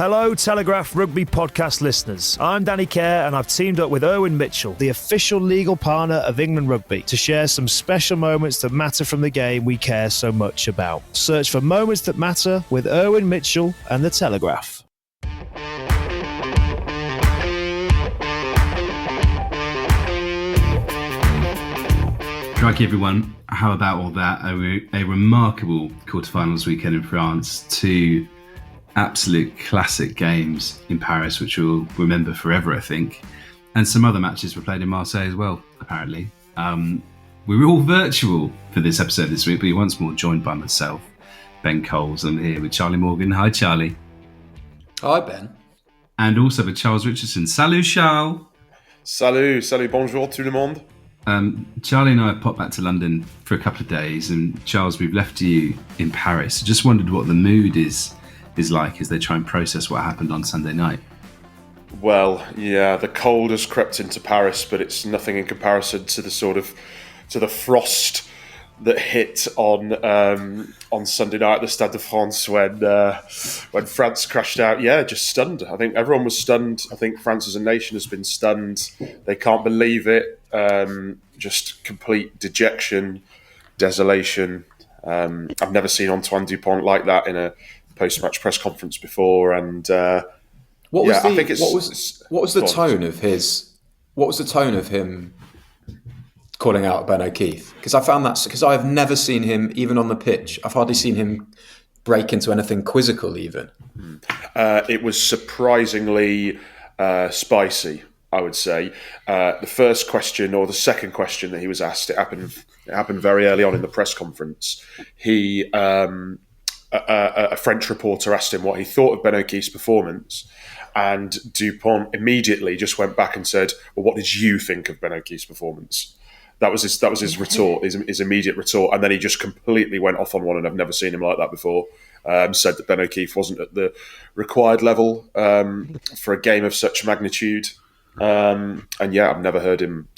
Hello, Telegraph Rugby Podcast listeners. I'm Danny Kerr and I've teamed up with Owen Mitchell, the official legal partner of England Rugby, to share some special moments that matter from the game we care so much about. Search for Moments That Matter with Owen Mitchell and the Telegraph. Crikey everyone, how about all that? A remarkable quarterfinals weekend in France, two absolute classic games in Paris, which we'll remember forever, I think. And some other matches were played in Marseille as well, apparently. We were all virtual for this episode this week, but you're once more joined by myself, Ben Coles. I'm here with Charlie Morgan. Hi, Charlie. Hi, Ben. And also with Charles Richardson. Salut, Charles. Salut, bonjour tout le monde. Charlie and I have popped back to London for a couple of days, and Charles, we've left you in Paris. I just wondered what the mood is like as they try and process what happened on Sunday night. Well, yeah, the cold has crept into Paris, but it's nothing in comparison to the frost that hit on Sunday night at the Stade de France when France crashed out. Yeah, just stunned. I think everyone was stunned. I think France as a nation has been stunned. They can't believe it. Just complete dejection, desolation. I've never seen Antoine Dupont like that in a post-match press conference before. And what was the tone of him calling out Ben O'Keefe? Because I found that, because I've never seen him, even on the pitch, I've hardly seen him break into anything quizzical even. It was surprisingly spicy, I would say. The first question or the second question that he was asked, it happened very early on in the press conference. A French reporter asked him what he thought of Ben O'Keefe's performance, and Dupont immediately just went back and said, "Well, what did you think of Ben O'Keefe's performance?" That was his retort, his immediate retort, and then he just completely went off on one, and I've never seen him like that before. Said that Ben O'Keefe wasn't at the required level for a game of such magnitude, and yeah, I've never heard him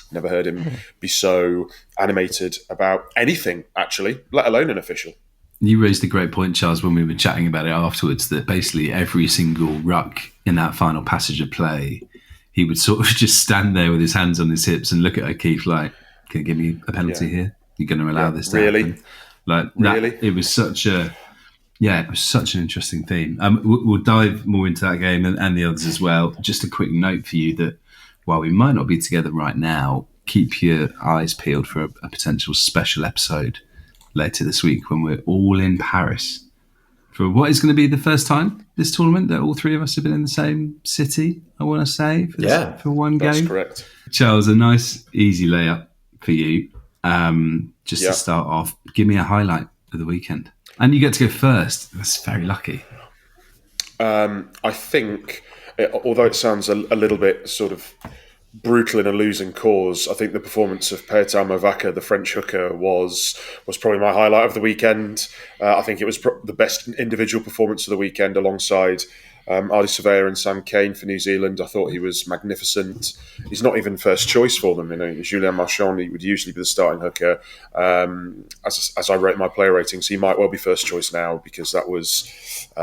be so animated about anything, actually, let alone an official. You raised a great point, Charles, when we were chatting about it afterwards, that basically every single ruck in that final passage of play, he would sort of just stand there with his hands on his hips and look at O'Keefe like, "Can you give me a penalty here? You're going to allow this to happen?" Like, really? It was such an interesting theme. We'll dive more into that game and the others as well. Just a quick note for you that while we might not be together right now, keep your eyes peeled for a potential special episode later this week when we're all in Paris for what is going to be the first time this tournament that all three of us have been in the same city, I want to say, for one game. That's correct. Charles, a nice, easy layup for you. To start off, give me a highlight of the weekend. And you get to go first. That's very lucky. I think, although it sounds a little bit sort of brutal in a losing cause, I think the performance of Petar Movaka, the French hooker, was probably my highlight of the weekend. I think it was the best individual performance of the weekend alongside Ali Surveyor and Sam Cane for New Zealand. I thought he was magnificent. He's not even first choice for them. Julien Marchand, he would usually be the starting hooker. As I wrote my player ratings, he might well be first choice now because that was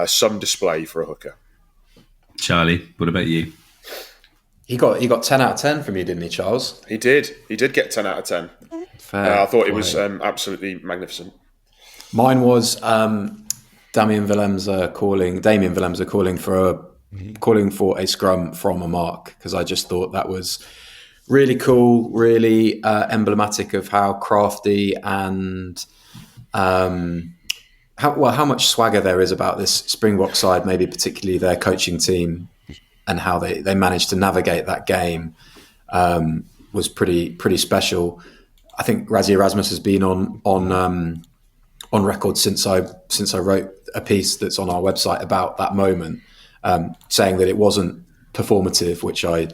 some display for a hooker. Charlie, what about you? He got 10 out of 10 from you, didn't he, Charles? He did. He did get 10 out of 10. I thought it was absolutely magnificent. Mine was Damien Willemse calling for a scrum from a mark, because I just thought that was really cool, really emblematic of how crafty and how much swagger there is about this Springboks side, maybe particularly their coaching team, and how they managed to navigate that game was pretty special. I think Rassie Erasmus has been on record since I wrote a piece that's on our website about that moment, saying that it wasn't performative, which I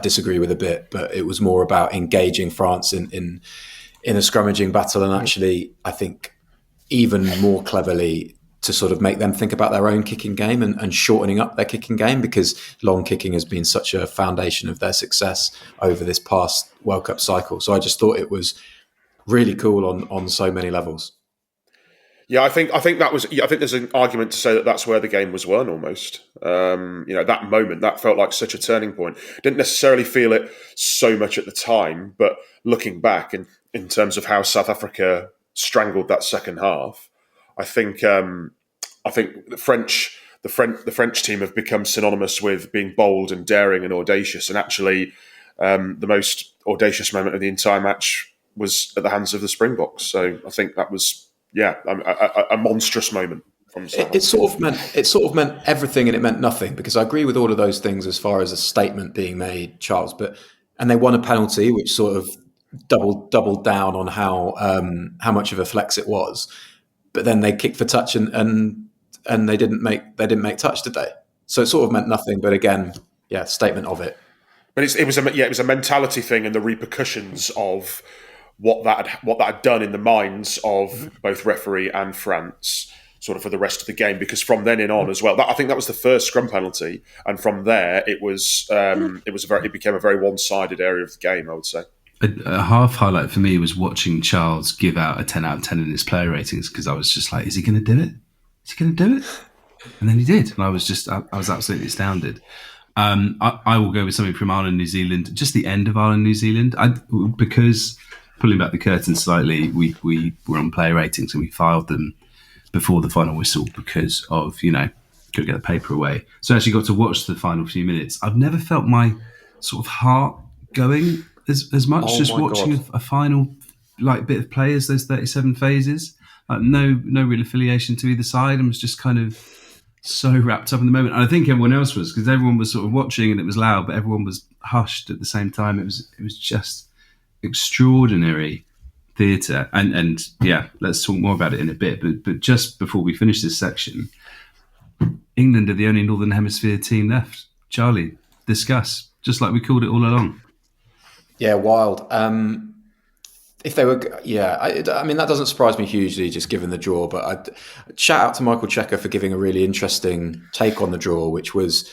disagree with a bit, but it was more about engaging France in a scrummaging battle, and actually I think even more cleverly to sort of make them think about their own kicking game and shortening up their kicking game, because long kicking has been such a foundation of their success over this past World Cup cycle. So I just thought it was really cool on so many levels. Yeah, I think that was. Yeah, I think there's an argument to say that that's where the game was won. Almost, that moment that felt like such a turning point. Didn't necessarily feel it so much at the time, but looking back in terms of how South Africa strangled that second half, I think the French team have become synonymous with being bold and daring and audacious. And actually, the most audacious moment of the entire match was at the hands of the Springboks. So I think that was. Yeah, a monstrous moment from South it sort of meant everything and it meant nothing, because I agree with all of those things as far as a statement being made, Charles. And they won a penalty, which sort of doubled down on how much of a flex it was. But then they kicked for touch and they didn't make touch, did they? So it sort of meant nothing. But again, yeah, statement of it. But it was a mentality thing, and the repercussions of what that had done in the minds of both referee and France, sort of for the rest of the game. Because from then on as well, I think that was the first scrum penalty, and from there it became a very one-sided area of the game, I would say. A half highlight for me was watching Charles give out a 10 out of 10 in his player ratings, because I was just like, is he going to do it? Is he going to do it? And then he did, and I was absolutely astounded. I will go with something from Ireland, New Zealand, just the end of Ireland, New Zealand, because. Pulling back the curtain slightly, we were on player ratings and we filed them before the final whistle because of, got to get the paper away. So I actually got to watch the final few minutes. I've never felt my sort of heart going as much just watching a final bit of play as those 37 phases. No real affiliation to either side. I was just kind of so wrapped up in the moment. And I think everyone else was, because everyone was sort of watching and it was loud, but everyone was hushed at the same time. It was just extraordinary theatre, and yeah, let's talk more about it in a bit. But just before we finish this section, England are the only Northern Hemisphere team left. Charlie, discuss, just like we called it all along. Yeah, wild. If they were, I mean that doesn't surprise me hugely, just given the draw. But I'd shout out to Michael Checker for giving a really interesting take on the draw, which was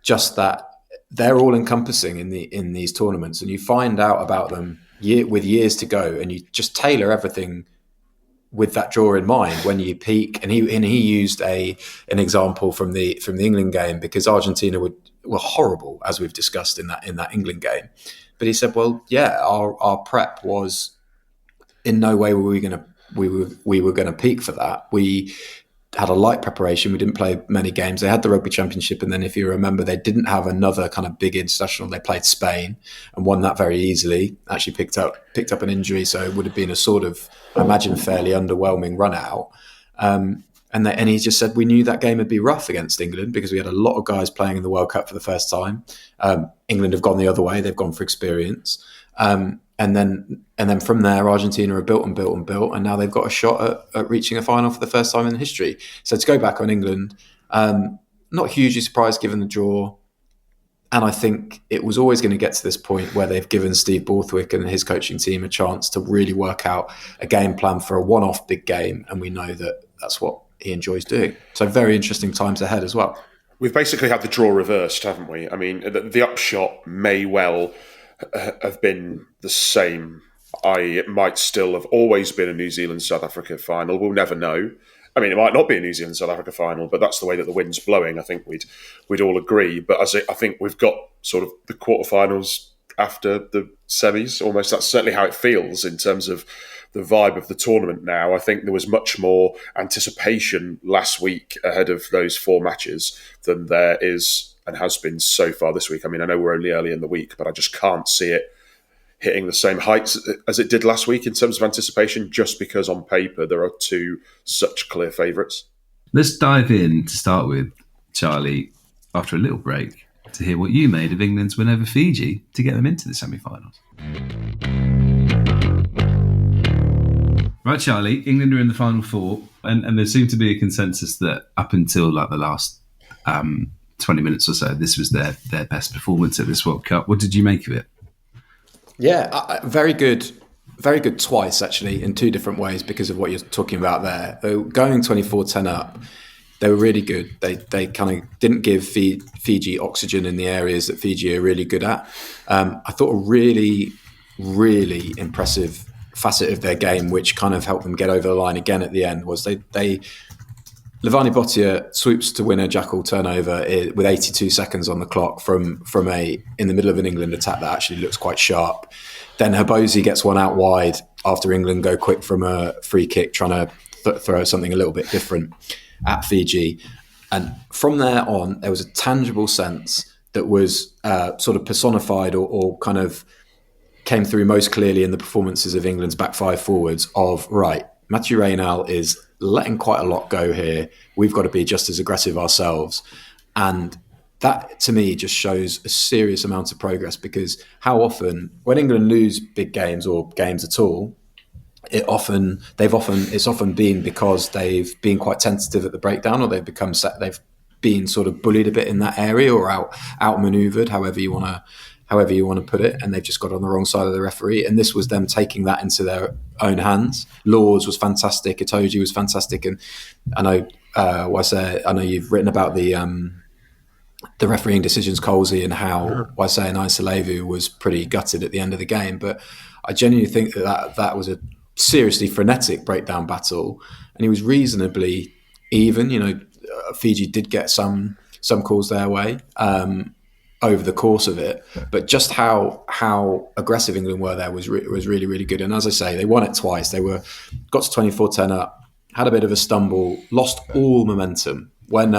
just that they're all encompassing in these tournaments, and you find out about them with years to go, and you just tailor everything with that draw in mind when you peak. And he used an example from the England game, because Argentina were horrible, as we've discussed in that England game. But he said, well, yeah, our prep was in no way were we were going to peak for that. We had a light preparation. We didn't play many games. They had the Rugby Championship, and then if you remember, they didn't have another kind of big international. They played Spain and won that very easily. Actually picked up an injury, so it would have been a sort of, I imagine, fairly underwhelming run out. And he just said we knew that game would be rough against England because we had a lot of guys playing in the World Cup for the first time. England have gone the other way; they've gone for experience. And then from there, Argentina are built, and now they've got a shot at reaching a final for the first time in history. So to go back on England, not hugely surprised given the draw. And I think it was always going to get to this point where they've given Steve Borthwick and his coaching team a chance to really work out a game plan for a one-off big game. And we know that that's what he enjoys doing. So very interesting times ahead as well. We've basically had the draw reversed, haven't we? I mean, the upshot may well have been the same. It might still have always been a New Zealand-South Africa final. We'll never know. I mean, it might not be a New Zealand-South Africa final, but that's the way that the wind's blowing. I think we'd all agree. But I think we've got sort of the quarterfinals after the semis. Almost that's certainly how it feels in terms of the vibe of the tournament now. I think there was much more anticipation last week ahead of those four matches than there is and has been so far this week. I mean, I know we're only early in the week, but I just can't see it hitting the same heights as it did last week in terms of anticipation, just because on paper there are two such clear favourites. Let's dive in to start with, Charlie, after a little break, to hear what you made of England's win over Fiji to get them into the semi-finals. Right, Charlie, England are in the final four, and there seemed to be a consensus that up until the last 20 minutes or so, this was their best performance at this World Cup. What did you make of it? Yeah, very good twice, actually, in two different ways because of what you're talking about there. They were going 24-10 up. They were really good. They kind of didn't give Fiji oxygen in the areas that Fiji are really good at. I thought a really, really impressive facet of their game, which kind of helped them get over the line again at the end, was they Levani Botia swoops to win a jackal turnover with 82 seconds on the clock from in the middle of an England attack that actually looks quite sharp. Then Habosi gets one out wide after England go quick from a free kick, trying to throw something a little bit different at Fiji. And from there on, there was a tangible sense that was sort of personified or kind of came through most clearly in the performances of England's back five forwards of, right, Mathieu Reynal is letting quite a lot go here. We've got to be just as aggressive ourselves. And that, to me, just shows a serious amount of progress, because how often, when England lose big games or games at all, it's often been because they've been quite tentative at the breakdown, or they've been sort of bullied a bit in that area, or outmaneuvered, however you want to put it, and they've just got on the wrong side of the referee. And this was them taking that into their own hands. Laws was fantastic, Itoje was fantastic, and I know you've written about the refereeing decisions, Colsey, and how Waisea and Isalevu was pretty gutted at the end of the game. But I genuinely think that was a seriously frenetic breakdown battle, and he was reasonably even. Fiji did get some calls their way over the course of it, but just how aggressive England were there was really, really good. And as I say, they won it twice. They got to 24-10 up, had a bit of a stumble, lost all momentum. When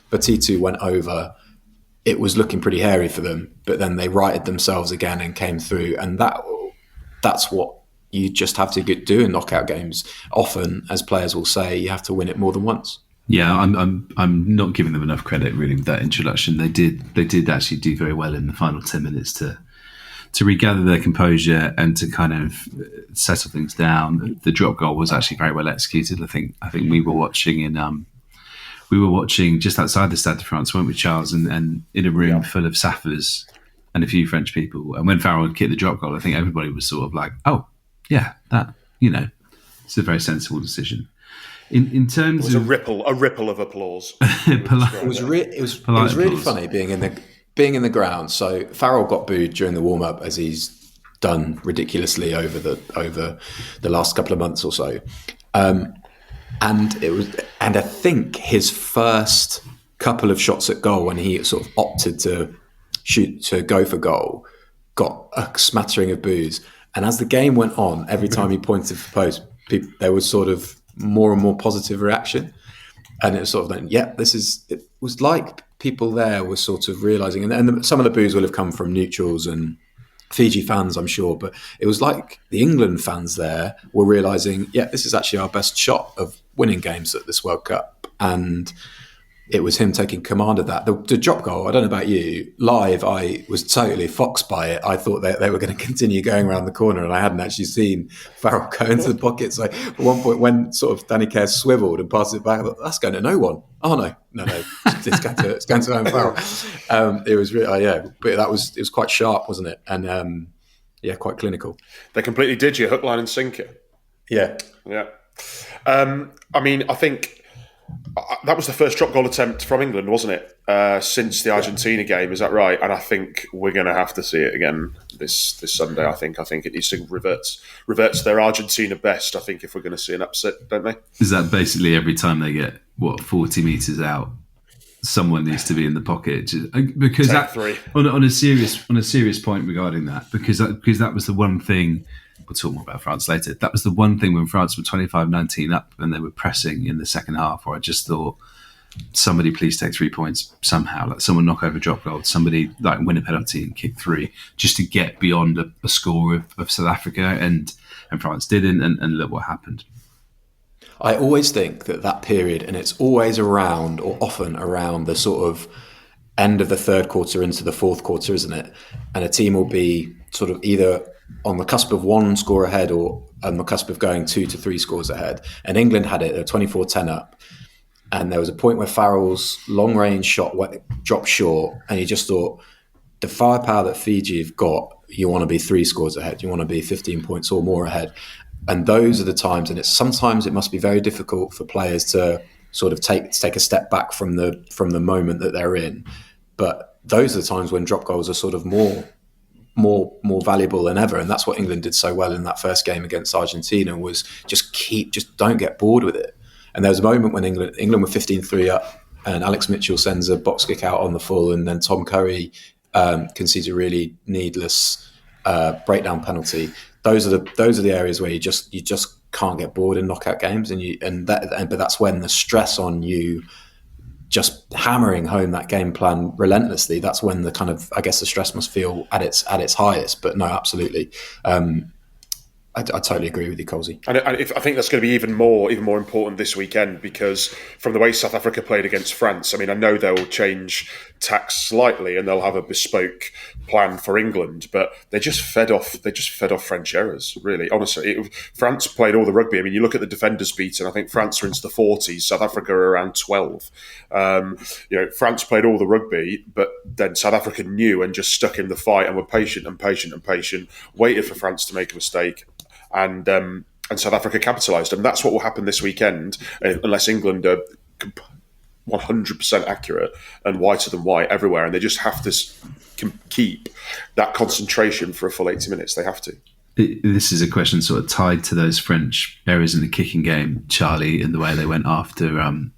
Batitu went over, it was looking pretty hairy for them, but then they righted themselves again and came through. And that's what you just have to do in knockout games. Often, as players will say, you have to win it more than once. Yeah, I'm not giving them enough credit really with that introduction. They did actually do very well in the final 10 minutes to regather their composure and to kind of settle things down. The drop goal was actually very well executed. I think we were watching just outside the Stade de France, weren't we, Charles? And in a room full of Saffers and a few French people. And when Farrell kicked the drop goal, I think everybody was sort of like, oh yeah, that, it's a very sensible decision. In terms of a ripple of applause. It was really funny being in the ground. So Farrell got booed during the warm up, as he's done ridiculously over the last couple of months or so. And I think his first couple of shots at goal, when he sort of opted to go for goal, got a smattering of boos. And as the game went on, every time he pointed for post, there was sort of more and more positive reaction. And it was sort of like, it was like people there were sort of realising, and some of the boos will have come from neutrals and Fiji fans, I'm sure, but it was like the England fans there were realising, this is actually our best shot of winning games at this World Cup. And it was him taking command of that. The drop goal, I don't know about you, live, I was totally foxed by it. I thought they were going to continue going around the corner, and I hadn't actually seen Farrell go into the pocket. So at one point, when sort of Danny Kerr swiveled and passed it back, I thought, that's going to no one. Oh, no, it's going to Owen Farrell. It was really, but it was quite sharp, wasn't it? And quite clinical. They completely did you, hook, line and sinker. Yeah. I think that was the first drop goal attempt from England, wasn't it? Since the Argentina game, is that right? And I think we're going to have to see it again this Sunday. I think it needs to revert to their Argentina best. I think if we're going to see an upset, don't they? Is that basically every time they get 40 meters out, someone needs to be in the pocket? Because on a serious point regarding that, because that was the one thing. We'll talk more about France later. That was the one thing when France were 25-19 up and they were pressing in the second half, where I just thought, somebody please take 3 points somehow. Like someone knock over drop goal, somebody like win a penalty and kick 3, just to get beyond a score of South Africa, and France didn't, and look what happened. I always think that period, and it's always around, or often around, the sort of end of the third quarter into the fourth quarter, isn't it? And a team will be sort of either on the cusp of 1 score ahead or on the cusp of going 2 to 3 scores ahead. And England had it, they were 24-10 up. And there was a point where Farrell's long-range shot dropped short, and you just thought, the firepower that Fiji have got, you want to be 3 scores ahead. You want to be 15 points or more ahead. And those are the times, and sometimes it must be very difficult for players to sort of take a step back from the moment that they're in. But those are the times when drop goals are sort of more more valuable than ever. And that's what England did so well in that first game against Argentina, was just don't get bored with it. And there was a moment when England were 15-3 up, and Alex Mitchell sends a box kick out on the full, and then Tom Curry concedes a really needless breakdown penalty. Those are the areas where you just can't get bored in knockout games, but that's when the stress on you, just hammering home that game plan relentlessly, that's when the kind of, I guess, the stress must feel at its highest. But no, absolutely. I totally agree with you, Colsey. And I think that's going to be even more important this weekend, because from the way South Africa played against France, I mean, I know they'll change tacks slightly and they'll have a bespoke plan for England, but they just fed off French errors, really. Honestly, France played all the rugby. I mean, you look at the defenders beaten. I think France are into the 40s, South Africa are around 12. France played all the rugby, but then South Africa knew and just stuck in the fight and were patient, waited for France to make a mistake. And South Africa capitalised. And that's what will happen this weekend, unless England are 100% accurate and whiter than white everywhere. And they just have to keep that concentration for a full 80 minutes. They have to. This is a question sort of tied to those French errors in the kicking game, Charlie, in the way they went after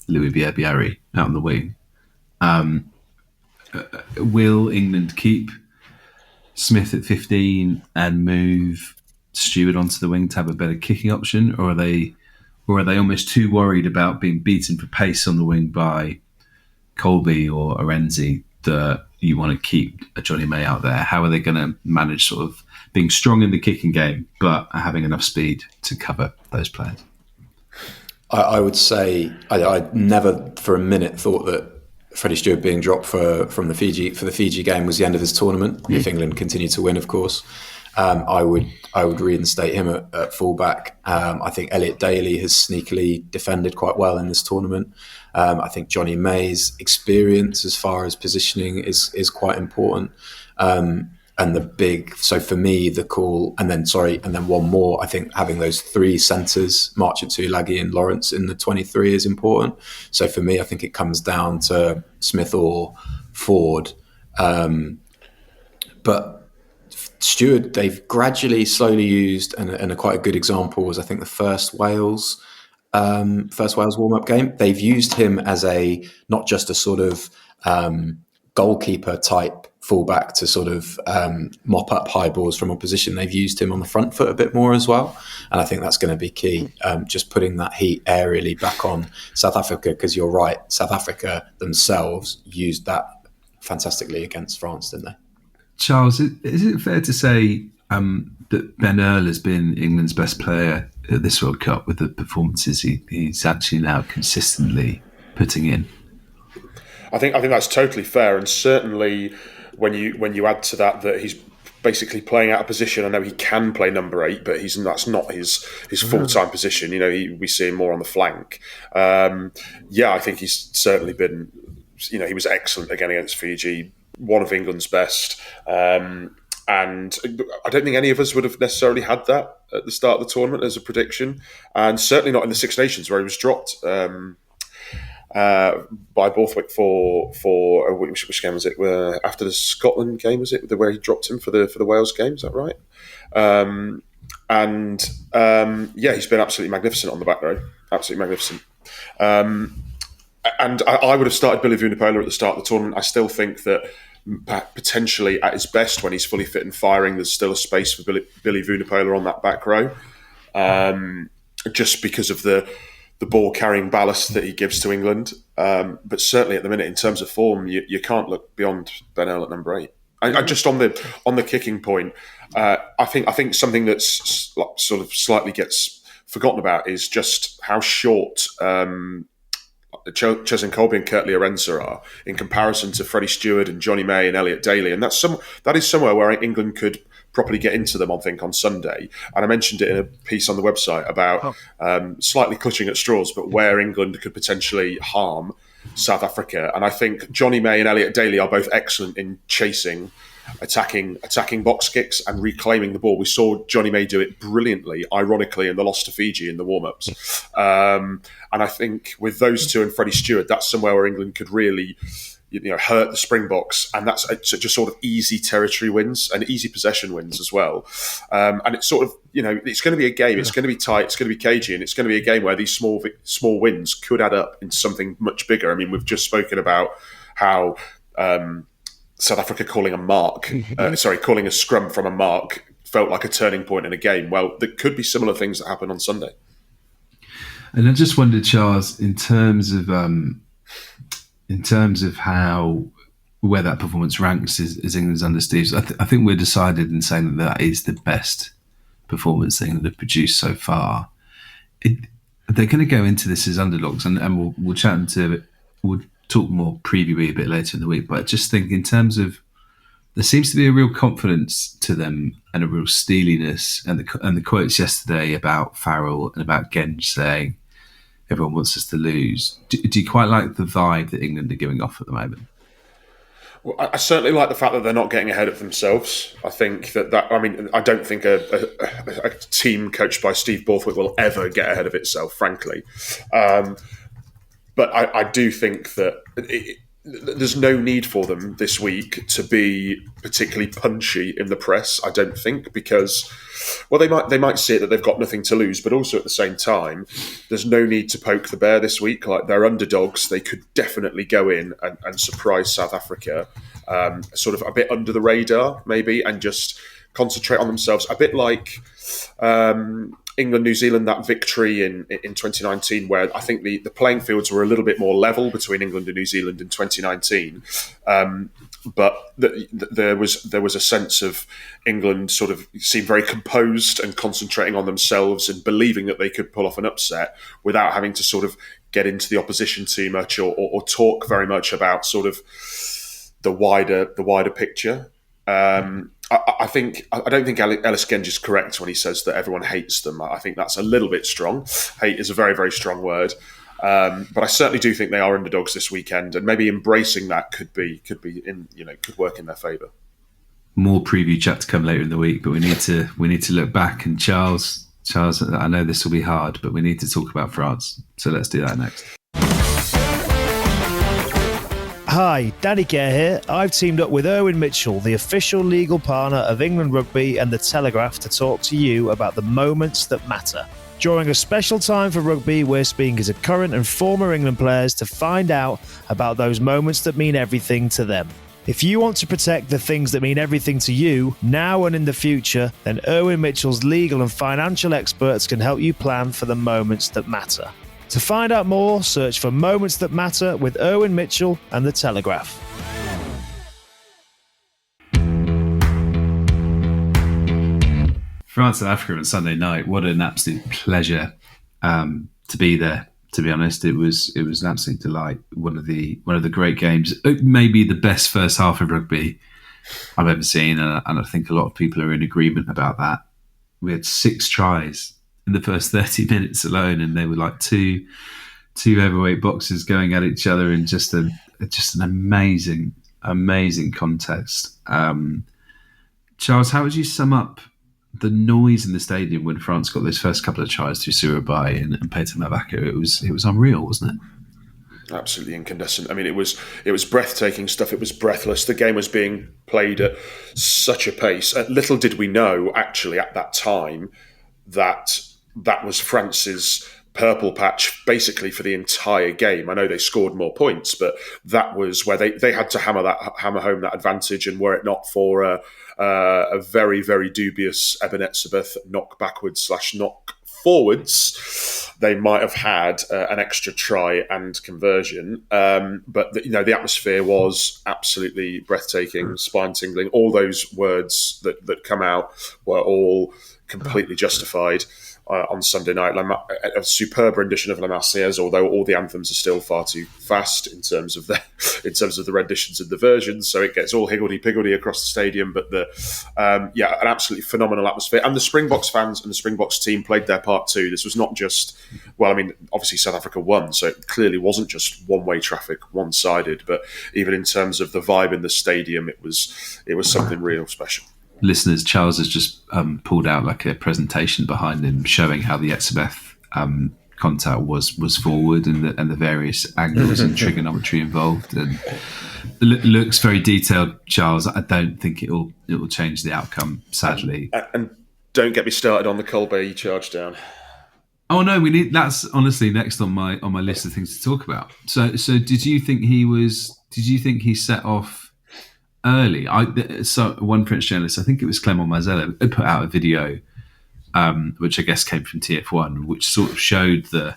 Louis Biabiari out on the wing. Will England keep Smith at 15 and move Stewart onto the wing to have a better kicking option, or are they almost too worried about being beaten for pace on the wing by Colby or Arenzi that you want to keep a Johnny May out there? How are they going to manage sort of being strong in the kicking game but having enough speed to cover those players? I would say I never for a minute thought that Freddie Stewart being dropped for the Fiji game was the end of his tournament. If England continued to win, of course. I would reinstate him at fullback. I think Elliot Daly has sneakily defended quite well in this tournament. I think Johnny May's experience as far as positioning is quite important. So for me, the call, and then one more, I think having those three centres, Marchant, Tulagi and Lawrence in the 23 is important. So for me, I think it comes down to Smith or Ford. But Stewart, they've gradually, slowly used, and a quite a good example was, I think, the first Wales warm-up game. They've used him as not just a sort of goalkeeper type fullback to sort of mop up high balls from opposition. They've used him on the front foot a bit more as well, and I think that's going to be key. Just putting that heat aerially back on South Africa, because you're right, South Africa themselves used that fantastically against France, didn't they? Charles, is it fair to say that Ben Earl has been England's best player at this World Cup with the performances he's actually now consistently putting in? I think that's totally fair, and certainly when you add to that he's basically playing out of position. I know he can play number 8, but that's not his full-time position. We see him more on the flank. I think he's certainly been. He was excellent again against Fiji. One of England's best, and I don't think any of us would have necessarily had that at the start of the tournament as a prediction, and certainly not in the Six Nations where he was dropped by Borthwick for which game was it? After the Scotland game, was it where he dropped him for the Wales game? Is that right? He's been absolutely magnificent on the back row, absolutely magnificent. And I would have started Billy Vunipola at the start of the tournament. I still think that potentially at his best, when he's fully fit and firing, there's still a space for Billy Vunipola on that back row, just because of the ball carrying ballast that he gives to England. But certainly at the minute, in terms of form, you can't look beyond Ben Earl at number 8. I just on the kicking point, I think something that's sort of slightly gets forgotten about is just how short Cheslin Colby and Kurtley Arenza are in comparison to Freddie Stewart and Johnny May and Elliot Daly, and that is somewhere where England could properly get into them, I think, on Sunday. And I mentioned it in a piece on the website about slightly clutching at straws, but where England could potentially harm South Africa. And I think Johnny May and Elliot Daly are both excellent in chasing, attacking box kicks and reclaiming the ball. We saw Johnny May do it brilliantly, ironically, in the loss to Fiji in the warm-ups. And I think with those two and Freddie Stewart, that's somewhere where England could really hurt the Springboks, and that's just sort of easy territory wins and easy possession wins as well. And it's sort of, it's going to be a game. It's going to be tight. It's going to be cagey, and it's going to be a game where these small wins could add up into something much bigger. I mean, we've just spoken about how South Africa calling a scrum from a mark felt like a turning point in a game. Well, there could be similar things that happen on Sunday. And I just wondered, Charles, in terms of where that performance ranks as England's under Steve's, I think we're decided in saying that is the best performance England have produced so far. They're going to go into this as underdogs, and we'll chat into it. We'll talk more preview a bit later in the week. But I just think in terms of, there seems to be a real confidence to them and a real steeliness, and the quotes yesterday about Farrell and about Genge saying everyone wants us to lose. Do you quite like the vibe that England are giving off at the moment? Well, I certainly like the fact that they're not getting ahead of themselves. I think I don't think a team coached by Steve Borthwick will ever get ahead of itself, frankly. But I do think that there's no need for them this week to be particularly punchy in the press, I don't think, because, well, they might see it that they've got nothing to lose, but also at the same time, there's no need to poke the bear this week. Like, they're underdogs. They could definitely go in and surprise South Africa, sort of a bit under the radar, maybe, and just concentrate on themselves. A bit like England, New Zealand, that victory in 2019, where I think the playing fields were a little bit more level between England and New Zealand in 2019. But there was a sense of England sort of seemed very composed and concentrating on themselves and believing that they could pull off an upset without having to sort of get into the opposition too much or talk very much about sort of the wider picture. I don't think Ellis Genge is correct when he says that everyone hates them. I think that's a little bit strong. Hate is a very, very strong word. But I certainly do think they are underdogs this weekend, and maybe embracing that could work in their favour. More preview chat to come later in the week, but we need to look back. And Charles, I know this will be hard, but we need to talk about France. So let's do that next. Hi, Danny Kerr here. I've teamed up with Owen Mitchell, the official legal partner of England Rugby and the Telegraph, to talk to you about the moments that matter. During a special time for rugby, we're speaking to current and former England players to find out about those moments that mean everything to them. If you want to protect the things that mean everything to you, now and in the future, then Owen Mitchell's legal and financial experts can help you plan for the moments that matter. To find out more, search for Moments That Matter with Owen Mitchell and The Telegraph. France and Africa on Sunday night. What an absolute pleasure to be there. To be honest, it was an absolute delight. One of the great games, maybe the best first half of rugby I've ever seen, and I think a lot of people are in agreement about that. We had 6 tries in the first 30 minutes alone, and they were like two heavyweight boxers going at each other in just an amazing contest. Charles, how would you sum up the noise in the stadium when France got those first couple of tries through Surabai and Peter Mavaka? It was unreal, wasn't it? Absolutely incandescent. I mean, it was breathtaking stuff. It was breathless. The game was being played at such a pace. Little did we know, actually, at that time, that was France's purple patch basically for the entire game. I know they scored more points, but that was where they had to hammer home that advantage. And were it not for a very, very dubious Eben Etzebeth knock backwards / knock forwards, they might have had an extra try and conversion. But the atmosphere was absolutely breathtaking, spine-tingling. All those words that come out were all completely justified. On Sunday night, a superb rendition of La Marseillaise, although all the anthems are still far too fast in terms of the renditions and the versions, so it gets all higgledy-piggledy across the stadium. But an absolutely phenomenal atmosphere, and the Springboks fans and the Springboks team played their part too. This was not just, obviously South Africa won, so it clearly wasn't just one-way traffic, one-sided. But even in terms of the vibe in the stadium, it was something real special. Listeners, Charles has just pulled out like a presentation behind him showing how the Etzebeth contact was forward, and the various angles and trigonometry involved, and it looks very detailed, Charles. I don't think it will change the outcome, sadly. And don't get me started on the Colby charge down. Oh no, that's honestly next on my list of things to talk about. So did you think he set off early? So one French journalist, I think it was Clément Mazella, put out a video, which I guess came from TF1, which sort of showed the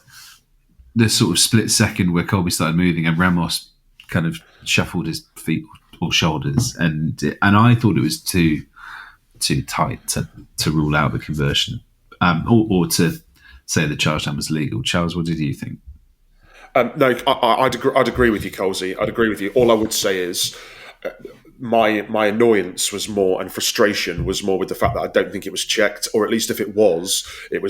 sort of split second where Colby started moving and Ramos kind of shuffled his feet or shoulders, and I thought it was too tight to rule out the conversion, or to say that charge down was legal. Charles, what did you think? No, I'd agree with you, Colsey. I'd agree with you. All I would say is my annoyance was more, and frustration was more with the fact that I don't think it was checked, or at least if it was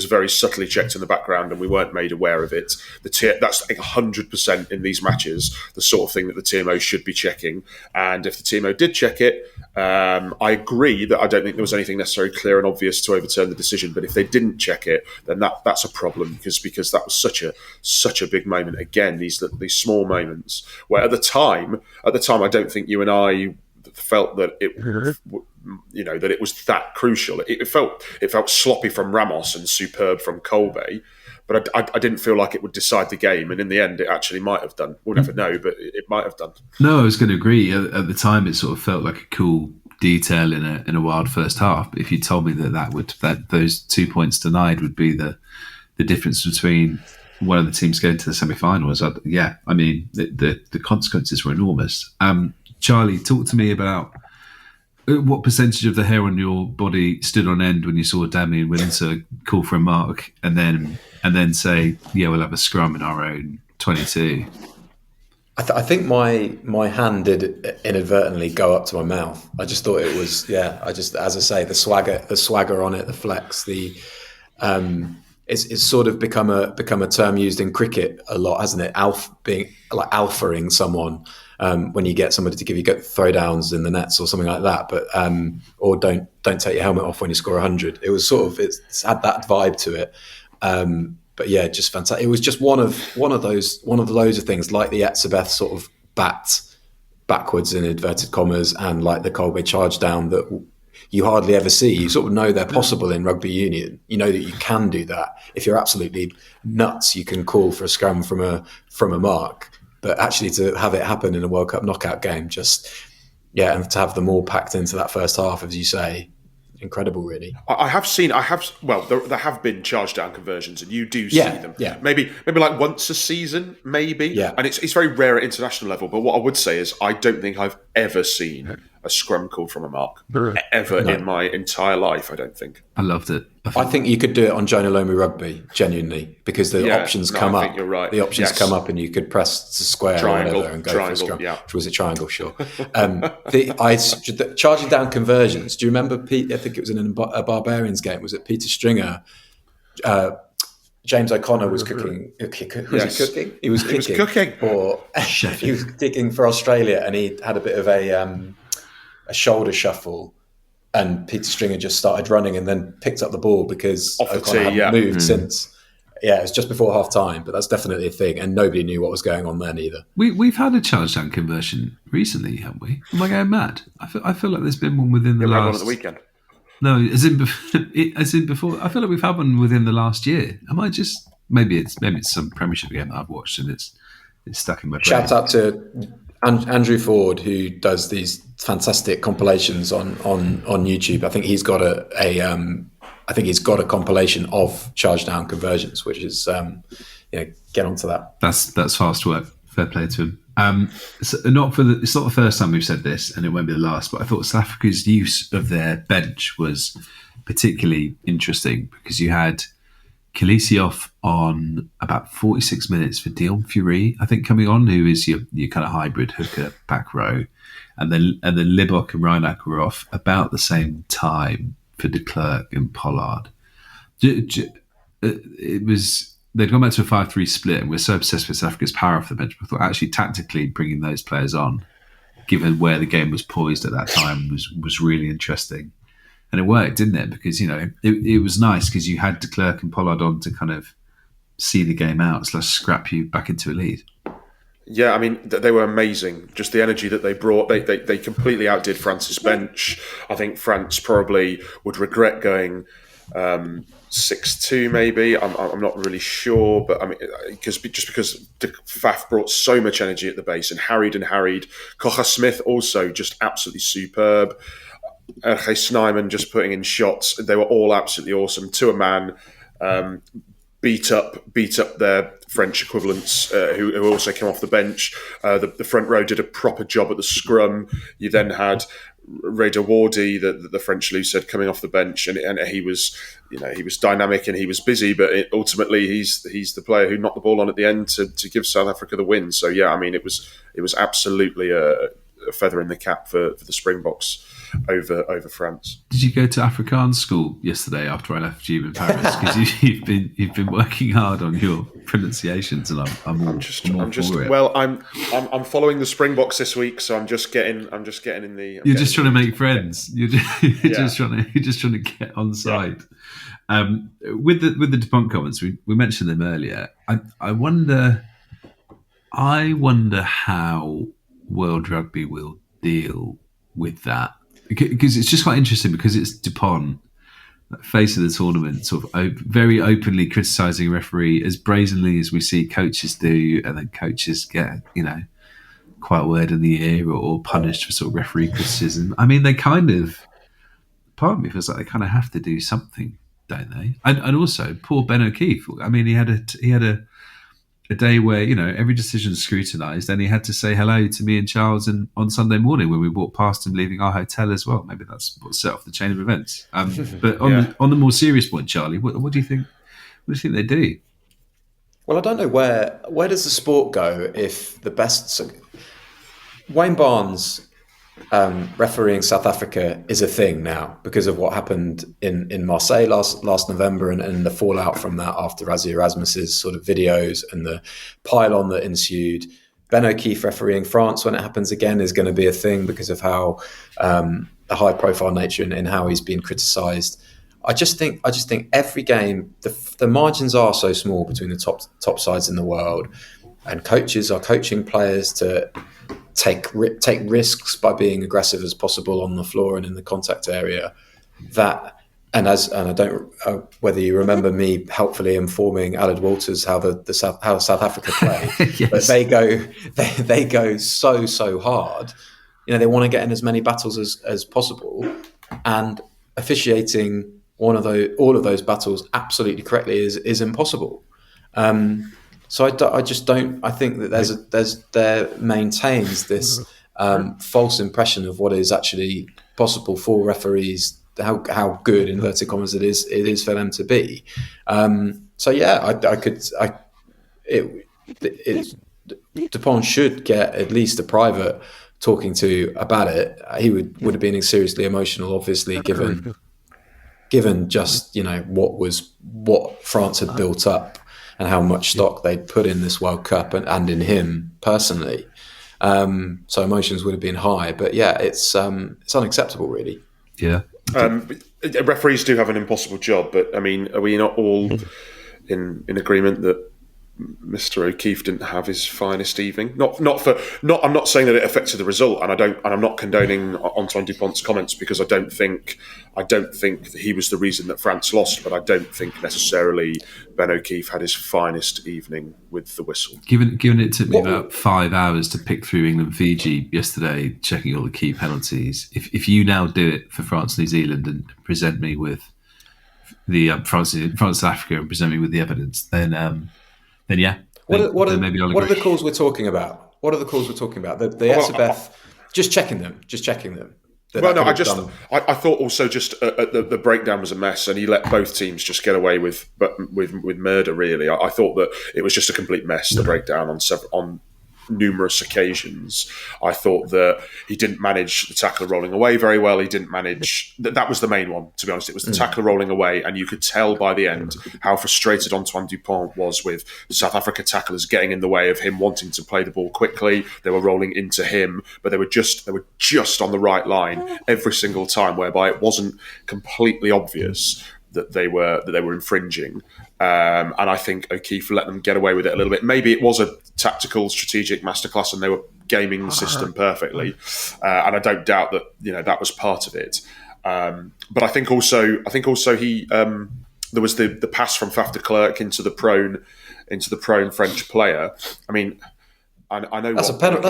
very subtly checked in the background and we weren't made aware of it. That's, I think, 100% in these matches, the sort of thing that the TMO should be checking. And if the TMO did check it, I agree that I don't think there was anything necessarily clear and obvious to overturn the decision. But if they didn't check it, then that's a problem, because that was such a big moment. Again, these small moments where at the time, I don't think you and I felt that that it was that crucial. It felt sloppy from Ramos and superb from Colby, but I didn't feel like it would decide the game. And in the end, it actually might have done. We'll never know, but it might have done. No, I was going to agree. At the time, it sort of felt like a cool detail in a wild first half. But if you told me that those 2 points denied would be the difference between one of the teams going to the semi-finals, the consequences were enormous. Charlie, talk to me about what percentage of the hair on your body stood on end when you saw Damien Winter call for a mark and then say, yeah, we'll have a scrum in our own 22. I think my hand did inadvertently go up to my mouth. I just thought it was, as I say, the swagger on it, the flex, it's sort of become a term used in cricket a lot, hasn't it? Being like alphaing someone. When you get somebody to give you throwdowns in the nets or something like that, but or don't take your helmet off when you score 100. It was it's had that vibe to it, but yeah, just fantastic. It was just one of the loads of things like the Etzebeth sort of bat backwards in inverted commas, and like the Colby charge down that you hardly ever see. You sort of know they're possible in rugby union. You know that you can do that. If you're absolutely nuts, you can call for a scrum from a mark. But actually to have it happen in a World Cup knockout game, and to have them all packed into that first half, as you say, incredible, really. There have been charge down conversions, and you do see them. Yeah. Maybe like once a season, maybe. Yeah. And it's very rare at international level. But what I would say is I don't think I've ever seen a scrum called from a mark in my entire life. I don't think. I loved it. I think you could do it on Jonah Lomu Rugby, genuinely, because the options come up. I think you're right. The options come up, and you could press to square triangle, or whatever and go for a scrum. Yeah. Was it triangle? Sure. The charging down conversions. Do you remember Pete? I think it was in a Barbarians game. Was it Peter Stringer? James O'Connor was cooking. Was he cooking? He was cooking. Or he was kicking for Australia, and he had a bit of a shoulder shuffle. And Peter Stringer just started running and then picked up the ball because O'Connor hadn't moved since. Yeah, it was just before half time, but that's definitely a thing. And nobody knew what was going on then either. We've had a charge down conversion recently, haven't we? Am I going mad? I feel like there's been one within the last... one at the weekend. No, as in before. I feel like we've had one within the last year. Am I just... Maybe it's some Premiership game that I've watched and it's stuck in my brain. Shout out to Andrew Ford, who does these fantastic compilations on YouTube. I think he's got a compilation of charge down conversions, which is get onto that. That's fast work. Fair play to him. It's not the first time we've said this, and it won't be the last. But I thought South Africa's use of their bench was particularly interesting because you had Khaleesi off on about 46 minutes for Dion Fury, I think, coming on, who is your kind of hybrid hooker back row, and then Libbok and Reinach were off about the same time for de Klerk and Pollard. It was they'd gone back to a 5-3 split, and we're so obsessed with South Africa's power off the bench. I thought actually tactically bringing those players on, given where the game was poised at that time, was really interesting. And it worked, didn't it? Because, it was nice because you had de Klerk and Pollard on to kind of see the game out / scrap you back into a lead. Yeah, I mean, they were amazing. Just the energy that they brought. They completely outdid France's bench. I think France probably would regret going 6-2 maybe. I'm not really sure, but I mean, because Faf brought so much energy at the base and harried. Kocha Smith also just absolutely superb. Erge Snyman just putting in shots. They were all absolutely awesome. To a man, beat up their French equivalents who also came off the bench. The front row did a proper job at the scrum. You then had Reda Wardy, the French loose head, coming off the bench, and he was dynamic and he was busy, but ultimately he's the player who knocked the ball on at the end to give South Africa the win. So yeah, I mean, it was absolutely a feather in the cap for the Springboks over France. Did you go to Afrikaans school yesterday after I left you in Paris? Because you've been working hard on your pronunciations, and I'm just for it. Well, I'm following the Springboks this week, so I'm just getting in the. You're just trying to make friends. You're just trying to get on side. Yeah. With the Dupont comments, we mentioned them earlier. I wonder how World Rugby will deal with that. Because it's just quite interesting, because it's Dupont, face of the tournament, sort of very openly criticising a referee as brazenly as we see coaches do, and then coaches get, quite a word in the ear or punished for sort of referee criticism. I mean, they kind of, part of me feels like they kind of have to do something, don't they? And also, poor Ben O'Keefe. I mean, he had a day where, every decision is scrutinised, and he had to say hello to me and Charles on Sunday morning when we walked past him leaving our hotel as well. Maybe that's what set off the chain of events. But on the more serious point, Charlie, what do you think? What do you think they do? Well, I don't know where does the sport go if the best. Wayne Barnes refereeing South Africa is a thing now because of what happened in Marseille last November and the fallout from that after Rassie Erasmus's sort of videos and the pile-on that ensued. Ben O'Keefe refereeing France when it happens again is going to be a thing because of how the high-profile nature and how he's been criticised. I just think every game the margins are so small between the top sides in the world, and coaches are coaching players to take risks by being aggressive as possible on the floor and in the contact area. And I don't whether you remember me helpfully informing Aled Walters how South Africa play, yes. But they go so hard. They want to get in as many battles as possible, and officiating all of those battles absolutely correctly is impossible. So I just don't. I think that there maintains this false impression of what is actually possible for referees. How good, inverted commas, it is for them to be. So yeah, Dupont should get at least a private talking to about it. He would have been seriously emotional, obviously, given just what France had built up and how much stock they'd put in this World Cup and in him personally. So emotions would have been high. But yeah, it's unacceptable, really. Yeah. Referees do have an impossible job, but I mean, are we not all in agreement that Mr. O'Keefe didn't have his finest evening? I'm not saying that it affected the result, and I'm not condoning Antoine Dupont's comments, because I don't think that he was the reason that France lost, but I don't think necessarily Ben O'Keefe had his finest evening with the whistle. Given it took me about 5 hours to pick through England-Fiji yesterday, checking all the key penalties. If you now do it for France-New Zealand and present me with the France-South Africa and present me with the evidence, then yeah. What are the calls we're talking about? The SFF, just checking them. Well, no, I thought also just the breakdown was a mess, and he let both teams just get away with murder. Really, I thought that it was just a complete mess. The breakdown on numerous occasions. I thought that he didn't manage the tackler rolling away very well. He didn't manage that was the main one, to be honest. It was the tackler rolling away, and you could tell by the end how frustrated Antoine Dupont was with the South Africa tacklers getting in the way of him wanting to play the ball quickly. They were rolling into him, but they were just on the right line every single time, whereby it wasn't completely obvious that they were infringing, and I think O'Keefe let them get away with it a little bit. Maybe it was a tactical, strategic masterclass, and they were gaming the system perfectly, and I don't doubt that that was part of it. But I think also he there was the pass from Faf de Klerk into the prone French player. I mean, I know that's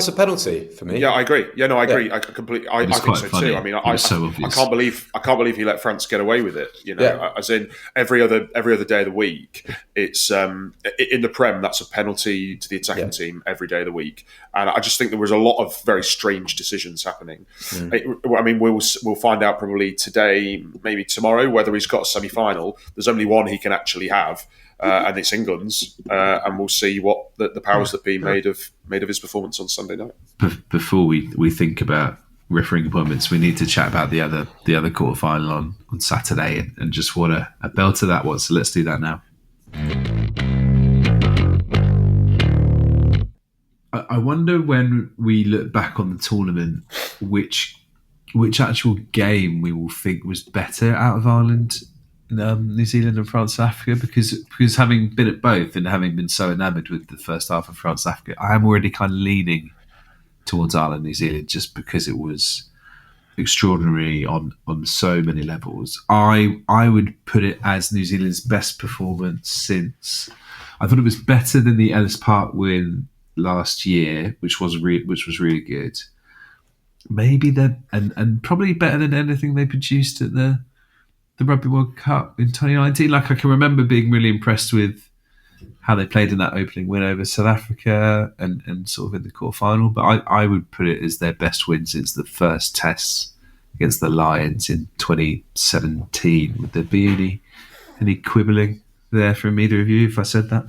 a penalty for me. Yeah, I agree. Yeah, no, I agree. I completely. I think so funny. too. I mean, I can't believe he let France get away with it. As in every other day of the week, it's in the Prem. That's a penalty to the attacking team every day of the week, and I just think there was a lot of very strange decisions happening. I mean, we'll find out probably today, maybe tomorrow, whether he's got a semi-final. There's only one he can actually have. And it's England's, and we'll see what the powers that be made of his performance on Sunday night. Before we think about refereeing appointments, we need to chat about the other quarterfinal on Saturday, and just what a belter that was. So let's do that now. I wonder when we look back on the tournament, which actual game we will think was better out of Ireland, New Zealand and France Africa, because having been at both and having been so enamoured with the first half of France Africa, I am already kind of leaning towards Ireland New Zealand, just because it was extraordinary on so many levels. I would put it as New Zealand's best performance since. I thought it was better than the Ellis Park win last year, which was really good. Maybe and probably better than anything they produced at the Rugby World Cup in 2019. Like, I can remember being really impressed with how they played in that opening win over South Africa and sort of in the quarterfinal. But I would put it as their best win since the first test against the Lions in 2017. Would there be any quibbling there from either of you if I said that?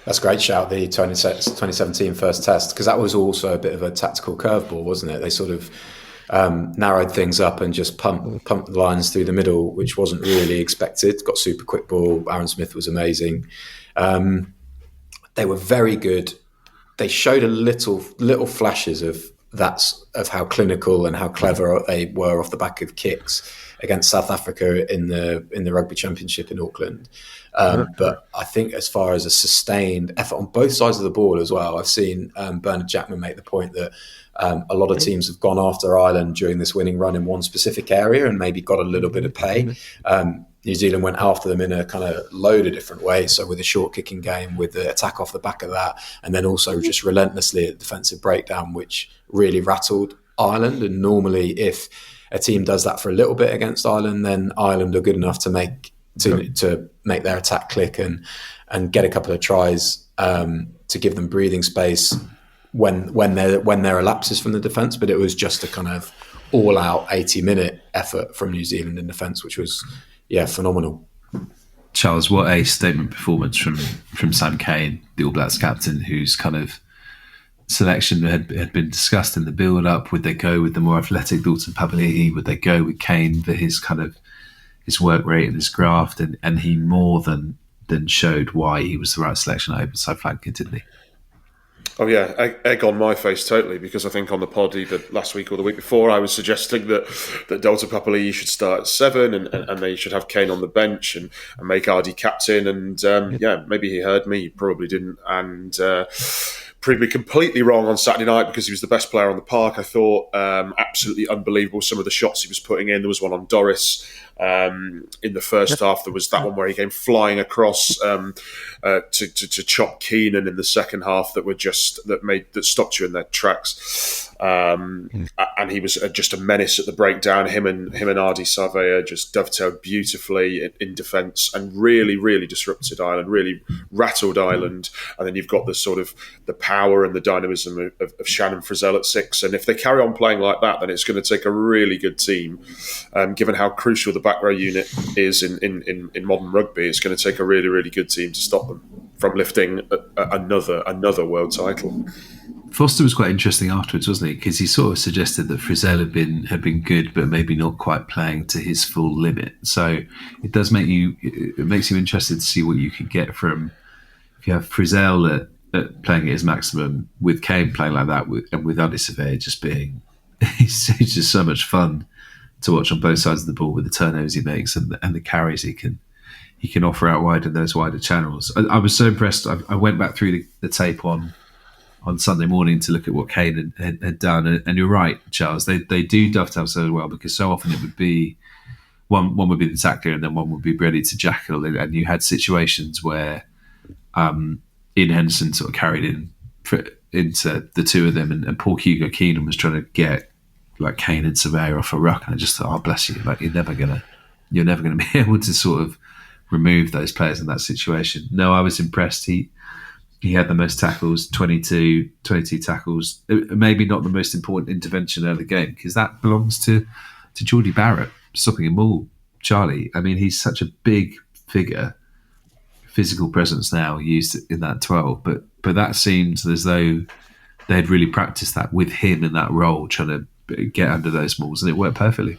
That's a great shout, the 2017 first test, because that was also a bit of a tactical curveball, wasn't it? They sort of narrowed things up and just pumped the Lions through the middle, which wasn't really expected. Got super quick ball. Aaron Smith was amazing. They were very good. They showed a little flashes of how clinical and how clever they were off the back of kicks against South Africa in the Rugby Championship in Auckland. But I think as far as a sustained effort on both sides of the ball as well, I've seen Bernard Jackman make the point that a lot of teams have gone after Ireland during this winning run in one specific area and maybe got a little bit of pay. New Zealand went after them in a kind of load of different ways. So with a short kicking game, with the attack off the back of that, and then also just relentlessly at defensive breakdown, which really rattled Ireland. And normally if a team does that for a little bit against Ireland, then Ireland are good enough to make their attack click and get a couple of tries to give them breathing space when there are lapses from the defence. But it was just a kind of all-out 80-minute effort from New Zealand in defence, which was phenomenal. Charles, what a statement performance from Sam Cane, the All Blacks captain, whose kind of selection had been discussed in the build-up. Would they go with the more athletic Dalton Papali'i? Would they go with Cane for his kind of his work rate and his graft? And he more than showed why he was the right selection at open side flanker, didn't he? Oh yeah, egg on my face totally, because I think on the pod either last week or the week before I was suggesting that Dalton Papali'i should start at 7 and they should have Kane on the bench and make Ardie captain, and maybe he heard me, he probably didn't, and proved me completely wrong on Saturday night because he was the best player on the park. I thought absolutely unbelievable some of the shots he was putting in. There was one on Doris in the first half. There was that one where he came flying across to chop Keenan in the second half that stopped you in their tracks. And he was just a menace at the breakdown. Him and Ardie Savea just dovetailed beautifully in defence and really, really disrupted Ireland, really rattled Ireland. And then you've got the sort of the power and the dynamism of Shannon Frizzell at 6. And if they carry on playing like that, then it's going to take a really good team. Given how crucial the back row unit is in modern rugby, it's going to take a really, really good team to stop them from lifting another world title. Foster was quite interesting afterwards, wasn't he? Because he sort of suggested that Frizzell had been good, but maybe not quite playing to his full limit. So it does makes you interested to see what you could get from if you have Frizzell at playing at his maximum, with Kane playing like that, and with Ardie Savea just being it's just so much fun to watch on both sides of the ball with the turnovers he makes and the carries he can offer out wide in those wider channels. I was so impressed. I went back through the tape on Sunday morning to look at what Kane had done, and you're right, Charles. They do dovetail so well, because so often it would be one would be the tackler and then one would be ready to jackal, and you had situations where Ian Henderson sort of carried into the two of them, and Paul Hugo Keenan was trying to get like Kane and Surveyor off a ruck, and I just thought, oh bless you, like you're never gonna be able to sort of remove those players in that situation. No, I was impressed. He had the most tackles, 22 tackles. Maybe not the most important intervention of the game, because that belongs to Geordie Barrett stopping them all. Charlie, I mean, he's such a big figure, physical presence now used in that 12, but that seems as though they'd really practiced that with him in that role, trying to get under those mauls, and it worked perfectly.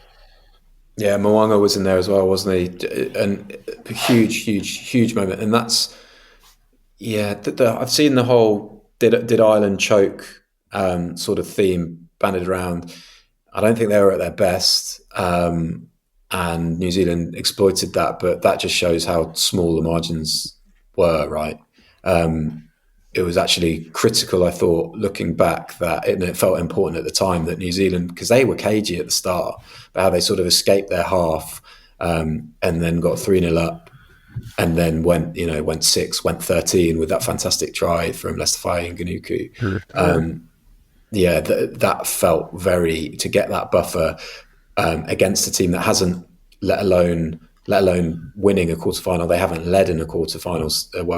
Yeah, Mwanga was in there as well, wasn't he? And a huge moment. And that's, I've seen the whole did Ireland choke sort of theme banded around. I don't think they were at their best, and New Zealand exploited that, but that just shows how small the margins were, right? It was actually critical, I thought, looking back, that it felt important at the time that New Zealand, because they were cagey at the start, but how they sort of escaped their half and then got 3-0 up, and then went 6, went 13 with that fantastic try from Lestafai and Ganuku. That felt very, to get that buffer against a team that hasn't, let alone winning a quarterfinal. They haven't led in a World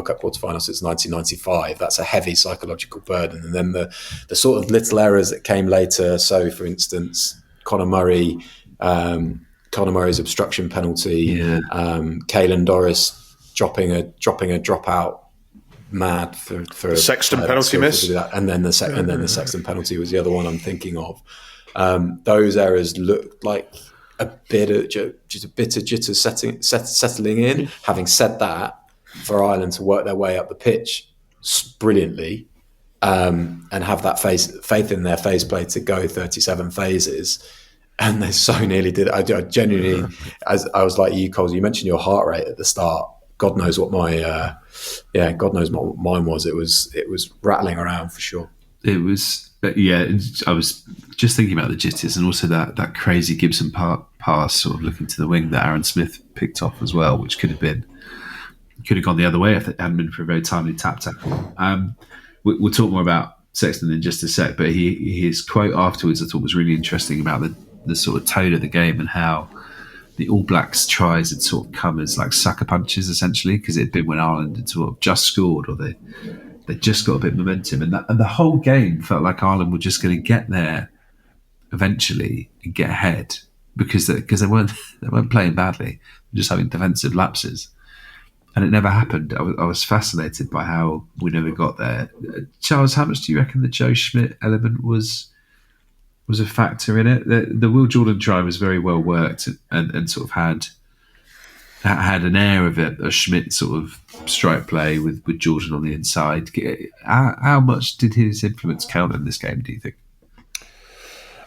Cup quarterfinal since 1995. That's a heavy psychological burden. And then the sort of little errors that came later. So, for instance, Conor Murray's obstruction penalty, Caelan Doris dropping a dropout mad for Sexton penalty miss, and then the Sexton penalty was the other one I'm thinking of. Those errors looked like a bit of jitter settling in. Having said that, for Ireland to work their way up the pitch brilliantly and have that faith in their phase play to go 37 phases, and they so nearly did it. I genuinely, as I was like you, Coles, you mentioned your heart rate at the start. God knows what mine was. It was rattling around for sure. It was. I was just thinking about the jitters, and also that crazy Gibson pass sort of looking to the wing that Aaron Smith picked off as well, which could have gone the other way if it hadn't been for a very timely tap tackle. We'll talk more about Sexton in just a sec, but his quote afterwards I thought was really interesting about the sort of tone of the game and how the All Blacks tries had sort of come as like sucker punches essentially, because it had been when Ireland had sort of just scored, or they just got a bit of momentum, and the whole game felt like Ireland were just going to get there eventually and get ahead, because they weren't playing badly, they were just having defensive lapses, and it never happened. I was fascinated by how we never got there. Charles, how much do you reckon the Joe Schmidt element was a factor in it? The Will Jordan try was very well worked and sort of had an air of a Schmidt sort of strike play with Jordan on the inside. How much did his influence count in this game, do you think?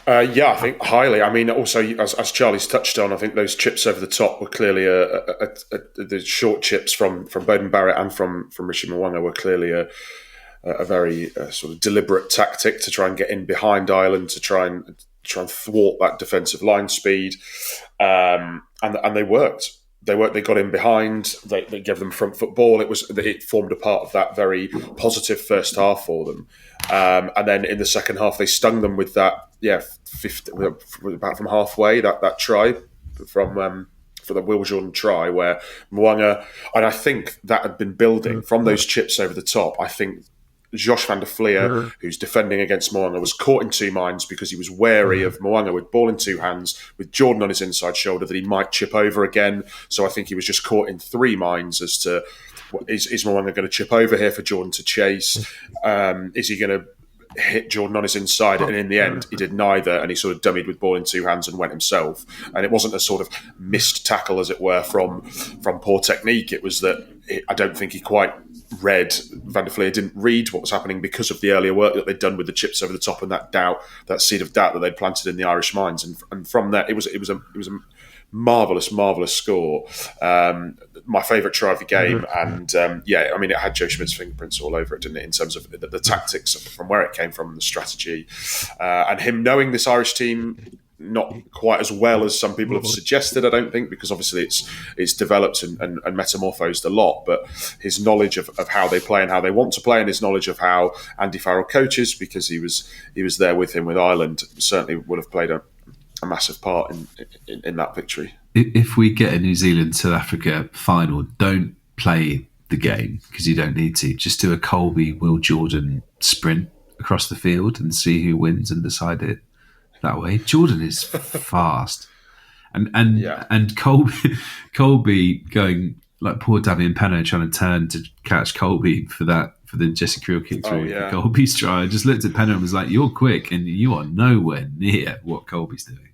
I think highly. I mean, also, as Charlie's touched on, I think those chips over the top were clearly the short chips from Beauden Barrett and from Rishi Mwanga were clearly a very sort of deliberate tactic to try and get in behind Ireland, to try and thwart that defensive line speed, and they worked. They got in behind. They gave them front foot ball. It formed a part of that very positive first half for them. And then in the second half, they stung them with that. 50, about from halfway that try for the Will Jordan try, where Mwanga, and I think that had been building from those chips over the top. I think Josh van der Fleer, who's defending against Mwanga, was caught in two minds because he was wary of Mwanga with ball in two hands, with Jordan on his inside shoulder, that he might chip over again. So I think he was just caught in three minds as to, is Mwanga going to chip over here for Jordan to chase? Is he going to hit Jordan on his inside, and in the end he did neither, and he sort of dummied with ball in two hands and went himself. And it wasn't a sort of missed tackle, as it were, from poor technique. It was that I don't think he quite read, Van der Fleer didn't read what was happening because of the earlier work that they'd done with the chips over the top and that seed of doubt that they'd planted in the Irish minds. And from that, it was a marvellous score. My favourite try of the game, and it had Joe Schmidt's fingerprints all over it, didn't it, in terms of the tactics from where it came from, the strategy, and him knowing this Irish team not quite as well as some people have suggested, I don't think, because obviously it's developed and metamorphosed a lot, but his knowledge of how they play and how they want to play, and his knowledge of how Andy Farrell coaches, because he was there with him with Ireland, certainly would have played a massive part in that victory. If we get a New Zealand-South Africa final, don't play the game because you don't need to. Just do a Colby-Will Jordan sprint across the field and see who wins and decide it that way. Jordan is fast. And Colby going like poor Damian Penno trying to turn to catch Colby for the Jesse Creel kick through Colby's try. I just looked at Penno and was like, you're quick and you are nowhere near what Colby's doing.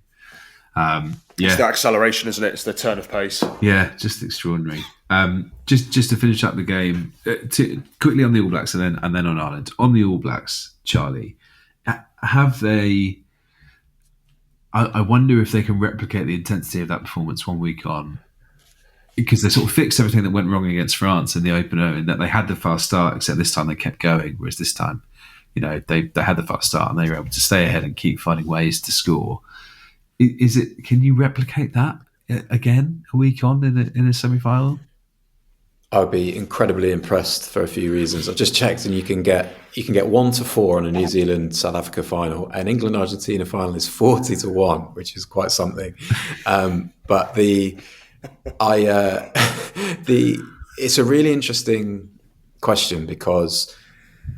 It's the acceleration, isn't it? It's the turn of pace. Yeah, just extraordinary. Just to finish up the game, quickly on the All Blacks and then on Ireland. On the All Blacks, Charlie, have they... I wonder if they can replicate the intensity of that performance 1 week on, because they sort of fixed everything that went wrong against France in the opener, and that they had the fast start, except this time they kept going, whereas this time, they had the fast start and they were able to stay ahead and keep finding ways to score. Can you replicate that again a week on in a semi-final? I would be incredibly impressed for a few reasons. I've just checked, and you can get 1-4 on a New Zealand South Africa final, and England Argentina final is 40-1, which is quite something. But it's a really interesting question, because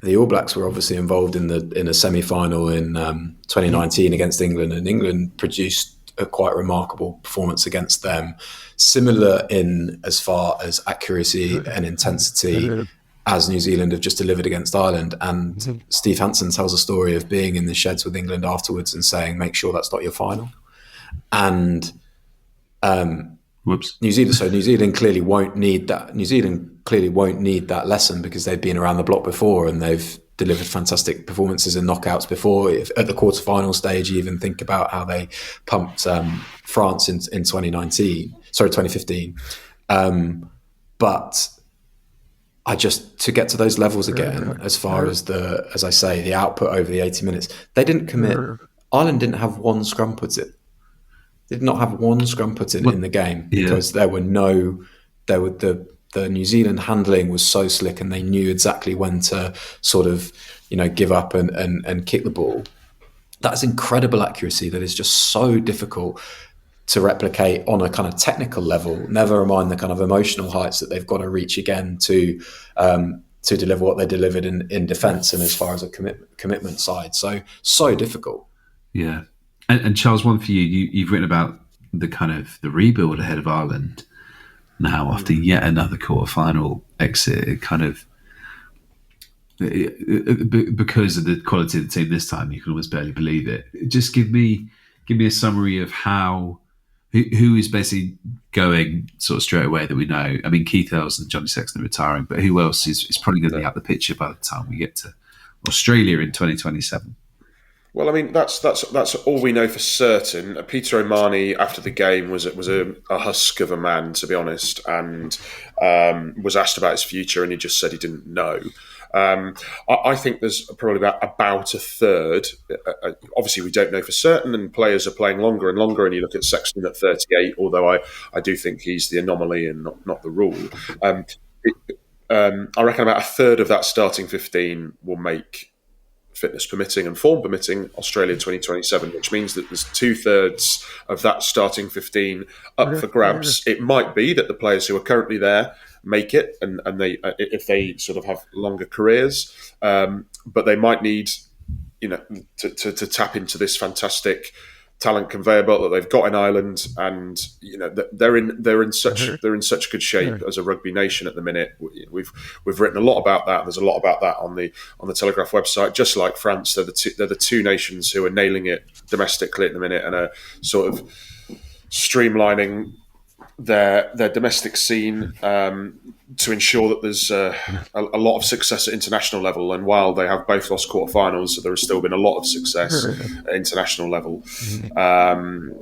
the All Blacks were obviously involved in a semi-final in 2019 against England, and England produced a quite remarkable performance against them, similar in as far as accuracy and intensity as New Zealand have just delivered against Ireland. And Steve Hansen tells a story of being in the sheds with England afterwards and saying, make sure that's not your final. And New Zealand clearly won't need that. New Zealand clearly won't need that lesson, because they've been around the block before and they've delivered fantastic performances in knockouts before. At the quarterfinal stage, you even think about how they pumped France in 2015. But to get to those levels again, as far as the output over the 80 minutes, they didn't commit. Ireland didn't have one scrum put in. They did not have one scrum put in the game, because the New Zealand handling was so slick, and they knew exactly when to sort of, give up and kick the ball. That's incredible accuracy that is just so difficult to replicate on a kind of technical level, never mind the kind of emotional heights that they've got to reach again to deliver what they delivered in defence and as far as a commitment side. So difficult. Yeah. And Charles, one for you. You've written about the kind of the rebuild ahead of Ireland now after yet another quarter-final exit. It kind of, because of the quality of the team this time, you can almost barely believe it. Just give me a summary of who is basically going sort of straight away that we know. I mean, Keith Earls and Johnny Sexton are retiring, but who else is probably going to be out the picture by the time we get to Australia in 2027? Well, I mean, that's all we know for certain. Peter O'Mahony, after the game, was a husk of a man, to be honest, and was asked about his future, and he just said he didn't know. I think there's probably about a third. Obviously, we don't know for certain, and players are playing longer and longer. And you look at Sexton at 38, although I do think he's the anomaly and not the rule. I reckon about a third of that starting 15 will make, fitness permitting and form permitting, Australia 2027, which means that there's 2/3 of that starting 15 up for grabs. It might be that the players who are currently there make it, and they, if they sort of have longer careers, but they might need, to tap into this fantastic talent conveyor belt that they've got in Ireland, and they're in such good shape as a rugby nation at the minute. We've written a lot about that. There's a lot about that on the Telegraph website. Just like France, they're the two nations who are nailing it domestically at the minute and are sort of streamlining their domestic scene to ensure that there's a lot of success at international level. And while they have both lost quarterfinals, there has still been a lot of success at international level. And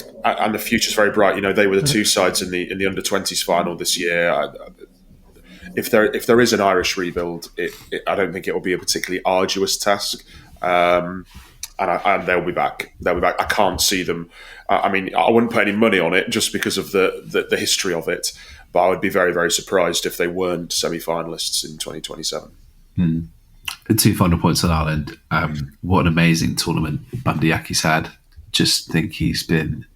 the future's very bright. They were the two sides in the under-20s final this year. If there is an Irish rebuild, I don't think it will be a particularly arduous task. And they'll be back. I can't see them. I mean, I wouldn't put any money on it just because of the history of it, but I would be very, very surprised if they weren't semi-finalists in 2027. Two final points on Ireland. What an amazing tournament Bundyacki's had. Just think he's been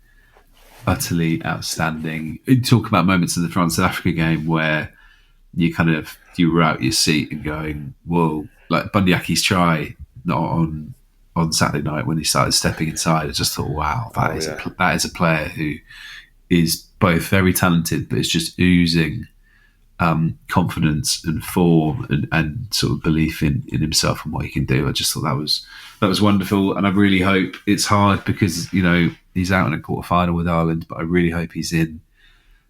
utterly outstanding. You talk about moments in the France-South Africa game where you were out your seat and going, whoa, like Bundyacki's try, not on Saturday night when he started stepping inside. I just thought, wow, that is a player who is both very talented, but is just oozing confidence and form and sort of belief in himself and what he can do. I just thought that was wonderful, and I really hope it's hard because he's out in a quarter final with Ireland, but I really hope he's in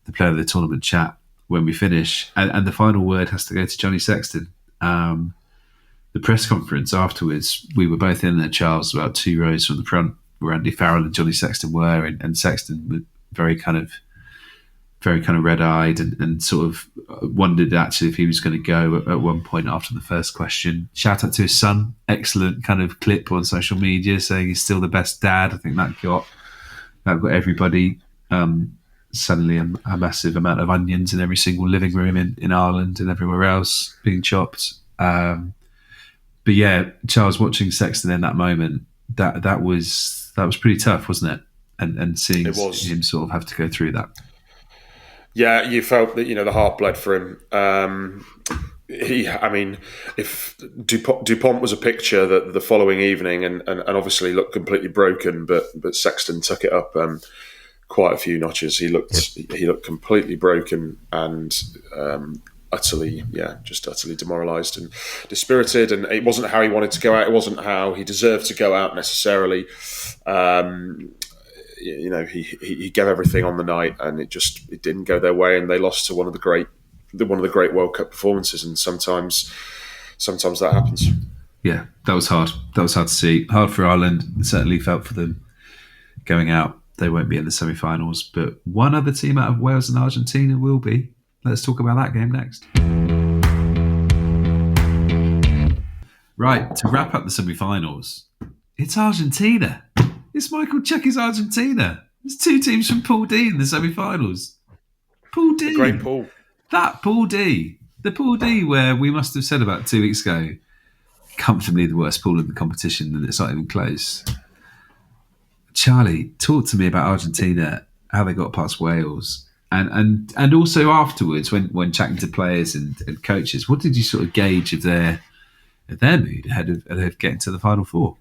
the player of the tournament chat when we finish. And the final word has to go to Johnny Sexton. The press conference afterwards, we were both in there, Charles, about 2 rows from the front, where Andy Farrell and Johnny Sexton were, and Sexton was very kind of red-eyed and sort of wondered actually if he was going to go at one point after the first question. Shout out to his son, excellent kind of clip on social media saying he's still the best dad. I think that got everybody suddenly a massive amount of onions in every single living room in Ireland and everywhere else being chopped. But yeah, Charles, watching Sexton in that moment, that was pretty tough, wasn't it? And seeing him sort of have to go through that. Yeah, you felt that the heart bled for him. If Dupont was a picture that the following evening, and obviously looked completely broken, but Sexton took it up quite a few notches. He looked completely broken and utterly demoralised and dispirited, and it wasn't how he wanted to go out. It wasn't how he deserved to go out necessarily. He gave everything on the night, and it didn't go their way, and they lost to one of the great World Cup performances. And sometimes that happens. Yeah, that was hard. That was hard to see. Hard for Ireland. It certainly felt for them going out. They won't be in the semi-finals, but one other team out of Wales and Argentina will be. Let's talk about that game next. Right, to wrap up the semi-finals, it's Argentina. It's Michael Cheika's Argentina. There's 2 teams from Pool D in the semi-finals. Pool D. A great pool. That Pool D. The Pool D where we must have said about 2 weeks ago, comfortably the worst pool in the competition, and it's not even close. Charlie, talk to me about Argentina, how they got past Wales. And also afterwards, when chatting to players and coaches, what did you sort of gauge of their mood ahead of getting to the Final Four?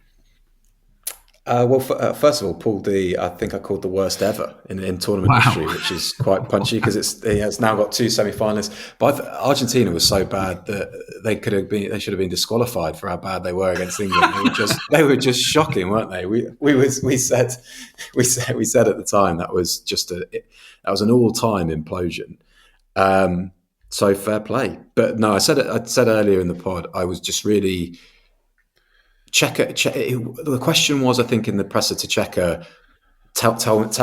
First of all, Pool D, I think I called the worst ever in tournament history, which is quite punchy because it has now got 2 semi-finalists. But Argentina was so bad that they should have been disqualified for how bad they were against England. They were just shocking, weren't they? We said at the time that was an all-time implosion. So fair play, but no, I said earlier in the pod, I was just really. The question was, I think, in the presser to Cheika, tell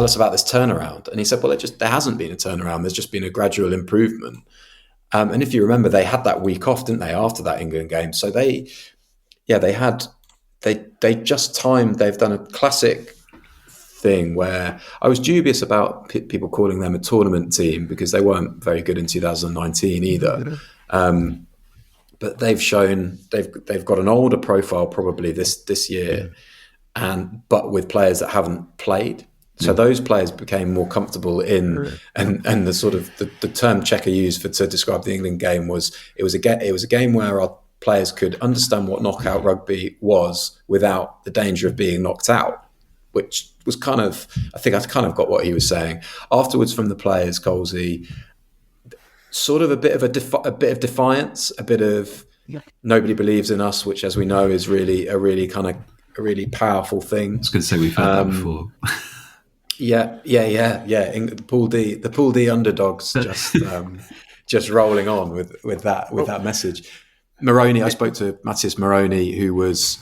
us about this turnaround. And he said, well, there hasn't been a turnaround. There's just been a gradual improvement. And if you remember, they had that week off, didn't they, after that England game? So they just timed. They've done a classic thing where I was dubious about people calling them a tournament team because they weren't very good in 2019 either. But they've shown they've got an older profile probably this year, but with players that haven't played. So those players became more comfortable in, and the sort of the term Cheika used to describe the England game was it was a game where our players could understand what knockout rugby was without the danger of being knocked out. which was kind of, I think I kind of got what he was saying. Afterwards from the players, Colsey, sort of a bit of defiance, a bit of nobody believes in us, which as we know is really a really powerful thing. I was going to say we've heard that before. Yeah. In the Pool D underdogs just rolling on with that message. Moroney, I spoke to Matthias Moroney, who was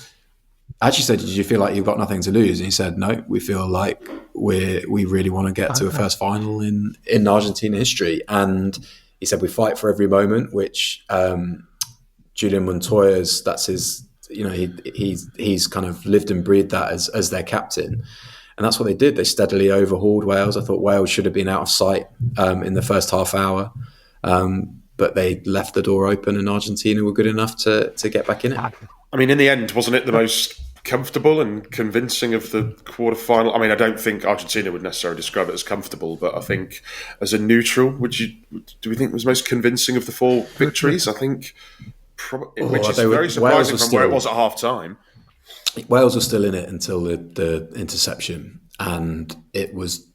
actually said, "Did you feel like you've got nothing to lose?" And he said, "No, we feel like we really want to get to a first final in Argentina history." And he said, "We fight for every moment," which Julian Montoya's, that's his, he's kind of lived and breathed that as their captain. And that's what they did. They steadily overhauled Wales. I thought Wales should have been out of sight in the first half hour. But they left the door open and Argentina were good enough to get back in it. I mean, in the end, wasn't it the most comfortable and convincing of the quarterfinal? I mean, I don't think Argentina would necessarily describe it as comfortable, but I think as a neutral, do we think it was most convincing of the four victories? I think, which is very surprising from where it was at half time. Wales was still in it until the interception, and it was.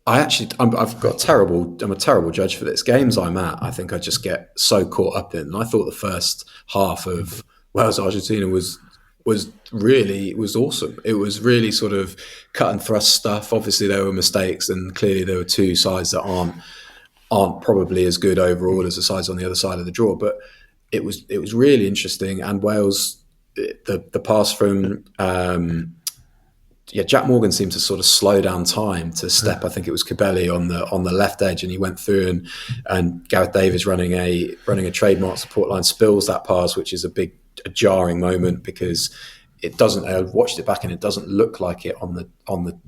I'm a terrible judge for this. Games I'm at, I think I just get so caught up in. And I thought the first half of Wales Argentina was awesome. It was really sort of cut and thrust stuff. Obviously there were mistakes, and clearly there were two sides that aren't probably as good overall as the sides on the other side of the draw. But it was really interesting. And Wales, the pass from Jack Morgan seemed to sort of slow down time to step. I think it was Cabelli on the left edge, and he went through, and Gareth Davies running a trademark support line spills that pass, which is a jarring moment because it doesn't. I watched it back and it doesn't look like it on the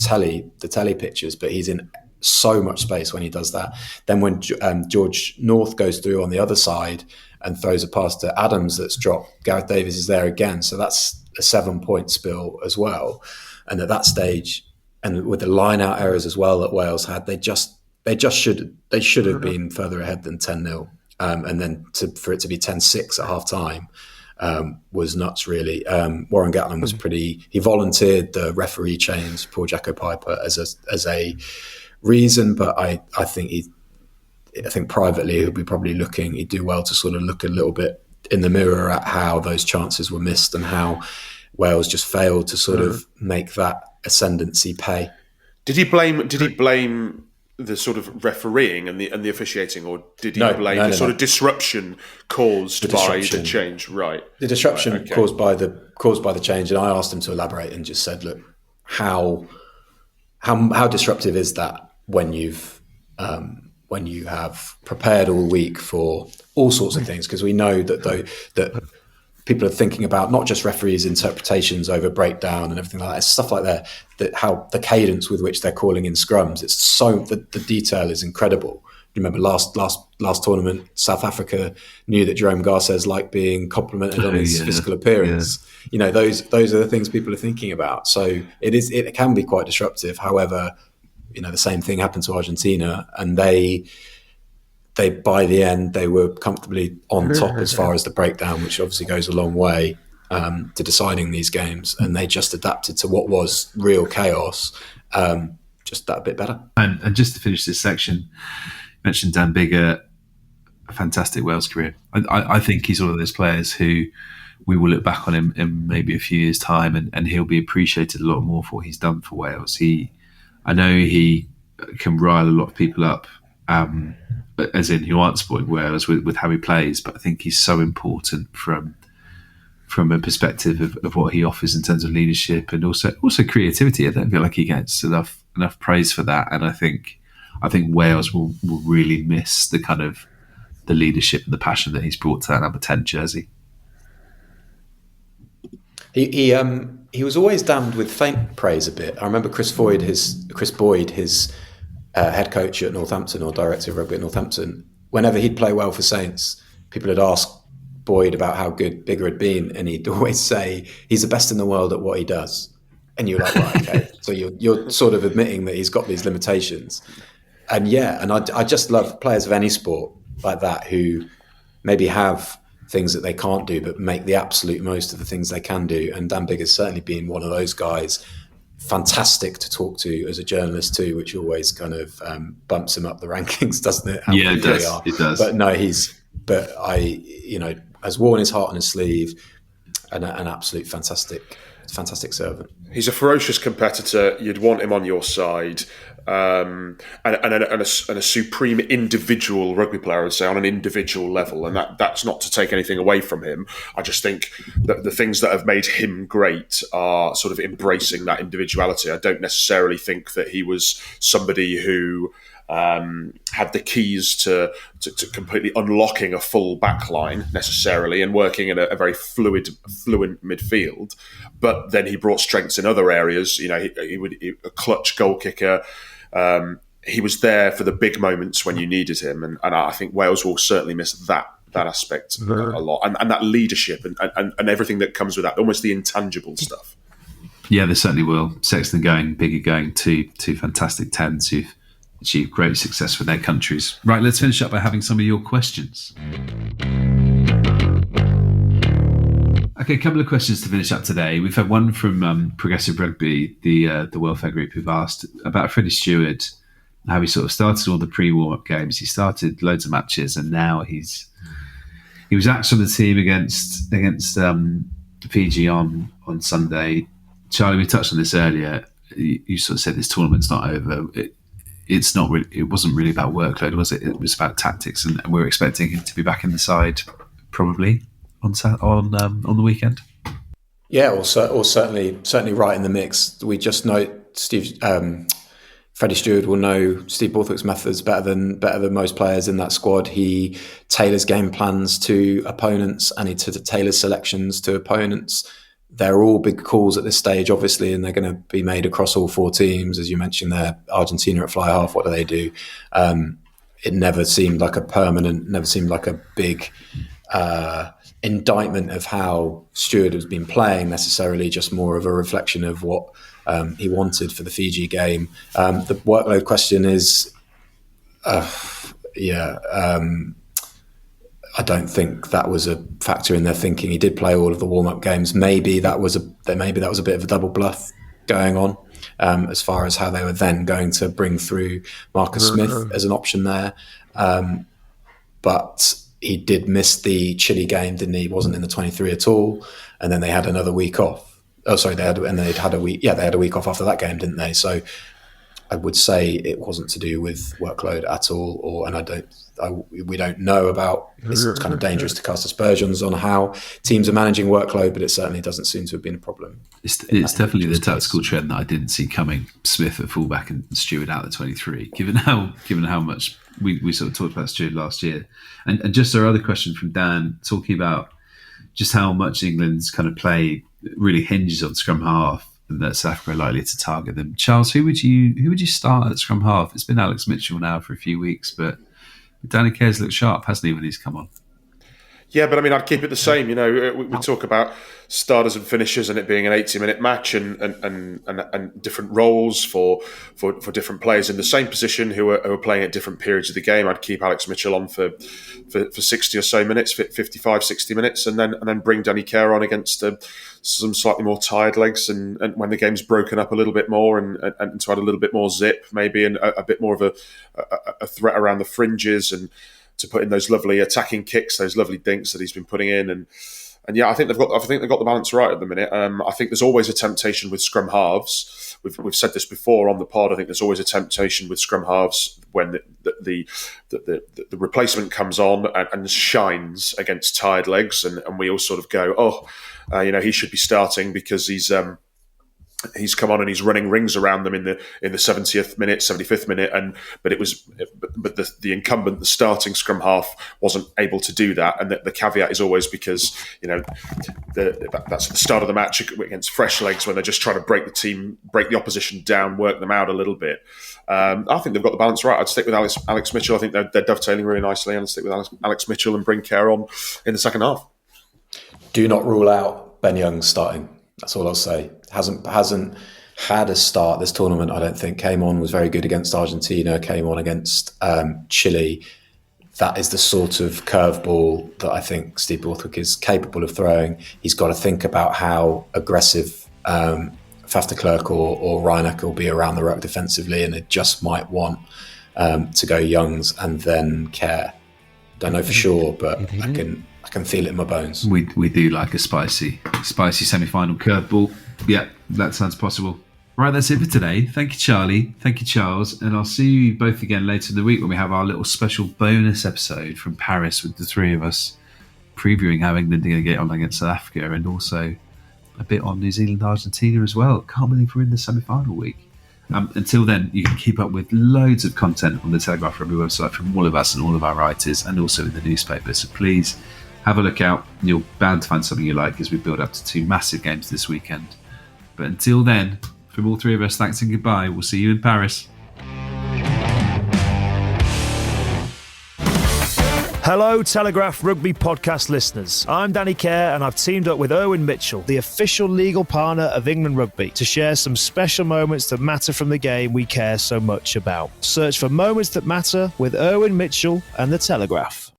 telly pictures, but he's in so much space when he does that. Then when George North goes through on the other side and throws a pass to Adams that's dropped, Gareth Davies is there again. So that's a 7-point spill as well. And at that stage, and with the line-out errors as well that Wales had, they should have been further ahead than 10-0. And then for it to be 10-6 at half-time was nuts, really. Warren Gatland was he volunteered the referee change, Paul Jacko Piper, as a reason, but I think privately he'd be probably he'd do well to sort of look a little bit in the mirror at how those chances were missed and how Wales just failed to sort of make that ascendancy pay. Did he blame the sort of refereeing and the officiating, or did he blame the sort of disruption caused by the change? Right. The disruption caused by the change, and I asked him to elaborate and just said, "Look, how disruptive is that when you have prepared all week for all sorts of things? Because we know that people are thinking about not just referees' interpretations over breakdown and everything like that. It's stuff like that how the cadence with which they're calling in scrums. It's so the detail is incredible. You remember last tournament, South Africa knew that Jerome Garces liked being complimented on his physical appearance. Yeah. Those are the things people are thinking about. So it can be quite disruptive. However, the same thing happened to Argentina, and they by the end they were comfortably on top as far as the breakdown, which obviously goes a long way to deciding these games, and they just adapted to what was real chaos just that bit better. And just to finish this section, you mentioned Dan Biggar, a fantastic Wales career. I think he's one of those players who we will look back on him in maybe a few years' time, and he'll be appreciated a lot more for what he's done for Wales. I know he can rile a lot of people up, as in who aren't supporting Wales with how he plays, but I think he's so important from a perspective of what he offers in terms of leadership and also creativity. I don't feel like he gets enough praise for that, and I think Wales will really miss the kind of the leadership and the passion that he's brought to that number 10 jersey. He was always damned with faint praise a bit. I remember Chris Boyd, his head coach at Northampton, or director of rugby at Northampton, whenever he'd play well for Saints, people had asked Boyd about how good Biggar had been, and he'd always say he's the best in the world at what he does. And you're like, right, okay. So you're sort of admitting that he's got these limitations. And I just love players of any sport like that who maybe have things that they can't do but make the absolute most of the things they can do. And Dan Biggar's certainly been one of those guys fantastic to talk to as a journalist too, which always kind of bumps him up the rankings, doesn't it? Yeah, it does. It does. But no, has worn his heart on his sleeve, and an absolute fantastic servant. He's a ferocious competitor. You'd want him on your side. And a supreme individual rugby player, I would say, on an individual level, and that's not to take anything away from him. I just think that the things that have made him great are sort of embracing that individuality. I don't necessarily think that he was somebody who had the keys to completely unlocking a full backline necessarily and working in a very fluent midfield. But then he brought strengths in other areas. He a clutch goal kicker. He was there for the big moments when you needed him, and I think Wales will certainly miss that aspect a lot, and that leadership and everything that comes with that, almost the intangible stuff. Yeah, they certainly will. Sexton going, Biggie going, two fantastic 10s who've achieved great success for their countries. Right, let's finish up by having some of your questions. Okay, a couple of questions to finish up today. We've had one from Progressive Rugby, the welfare group, who've asked about Freddie Stewart, how he sort of started all the pre-warm-up games. He started loads of matches, and now he was axed on the team against Fiji on Sunday. Charlie, we touched on this earlier. You sort of said this tournament's not over. It's not really. It wasn't really about workload, was it? It was about tactics, and we're expecting him to be back in the side probably on the weekend. Yeah, or certainly right in the mix. We just know Freddie Stewart will know Steve Borthwick's methods better than most players in that squad. He tailors game plans to opponents, and he tailors selections to opponents. They're all big calls at this stage, obviously, and they're going to be made across all four teams. As you mentioned there, Argentina at fly half, what do? It never seemed like a big indictment of how Stewart has been playing necessarily, just more of a reflection of what he wanted for the Fiji game. The workload question is, I don't think that was a factor in their thinking. He did play all of the warm-up games. Maybe that was a bit of a double bluff going on as far as how they were then going to bring through Marcus Smith as an option there. But he did miss the Chile game, didn't he? He wasn't in the 23 at all, and then they had another week off. Oh, sorry, they had a week. Yeah, they had a week off after that game, didn't they? So I would say it wasn't to do with workload at all, we don't know about. It's kind of dangerous to cast aspersions on how teams are managing workload, but it certainly doesn't seem to have been a problem. It's definitely the tactical trend that I didn't see coming. Smith at fullback and Stewart out at 23. Given how much we sort of talked about Stewart last year, and just our other question from Dan talking about just how much England's kind of play really hinges on scrum half, and that South Africa are likely to target them. Charles, who would you start at scrum half? It's been Alex Mitchell now for a few weeks, but Danny Care's looked sharp, hasn't he, when he's come on? Yeah, but I mean, I'd keep it the same. You know, we talk about starters and finishers and it being an 80-minute match and different roles for different players in the same position who are playing at different periods of the game. I'd keep Alex Mitchell on for 60 or so minutes, 55, 60 minutes, and then bring Danny Care on against some slightly more tired legs, and when the game's broken up a little bit more and to add a little bit more zip maybe, and a bit more of a threat around the fringes, and to put in those lovely attacking kicks, those lovely dinks that he's been putting in, and yeah, I think they've got the balance right at the minute. I think there's always a temptation with scrum halves. We've said this before on the pod. I think there's always a temptation with scrum halves when the replacement comes on and shines against tired legs, and we all sort of go, he should be starting because he's come on and he's running rings around them in the 70th minute, 75th minute, but the incumbent, the starting scrum half, wasn't able to do that. And the caveat is always because that's the start of the match against fresh legs when they're just trying to break the opposition down, work them out a little bit. I think they've got the balance right. I'd stick with Alex Mitchell. I think they're dovetailing really nicely, and I'd stick with Alex Mitchell and bring Care on in the second half. Do not rule out Ben Young starting. That's all I'll say. Hasn't had a start this tournament, I don't think. Came on, was very good against Argentina, came on against Chile. That is the sort of curveball that I think Steve Borthwick is capable of throwing. He's got to think about how aggressive Faf de Klerk or Reinach will be around the ruck defensively, and they just might want to go Youngs and then Kerr. Don't know for sure, but I can feel it in my bones. We do like a spicy semi-final curveball. Yeah, that sounds possible. Right, that's it for today. Thank you, Charlie. Thank you, Charles. And I'll see you both again later in the week when we have our little special bonus episode from Paris with the three of us, previewing how England are going to get on against South Africa, and also a bit on New Zealand, Argentina as well. Can't believe we're in the semi-final week. Until then, you can keep up with loads of content on the Telegraph Rugby website from all of us and all of our writers, and also in the newspaper. So please have a look out. You're bound to find something you like as we build up to 2 massive games this weekend. But until then, from all three of us, thanks and goodbye. We'll see you in Paris. Hello, Telegraph Rugby Podcast listeners. I'm Danny Kerr, and I've teamed up with Owen Mitchell, the official legal partner of England Rugby, to share some special moments that matter from the game we care so much about. Search for Moments That Matter with Owen Mitchell and the Telegraph.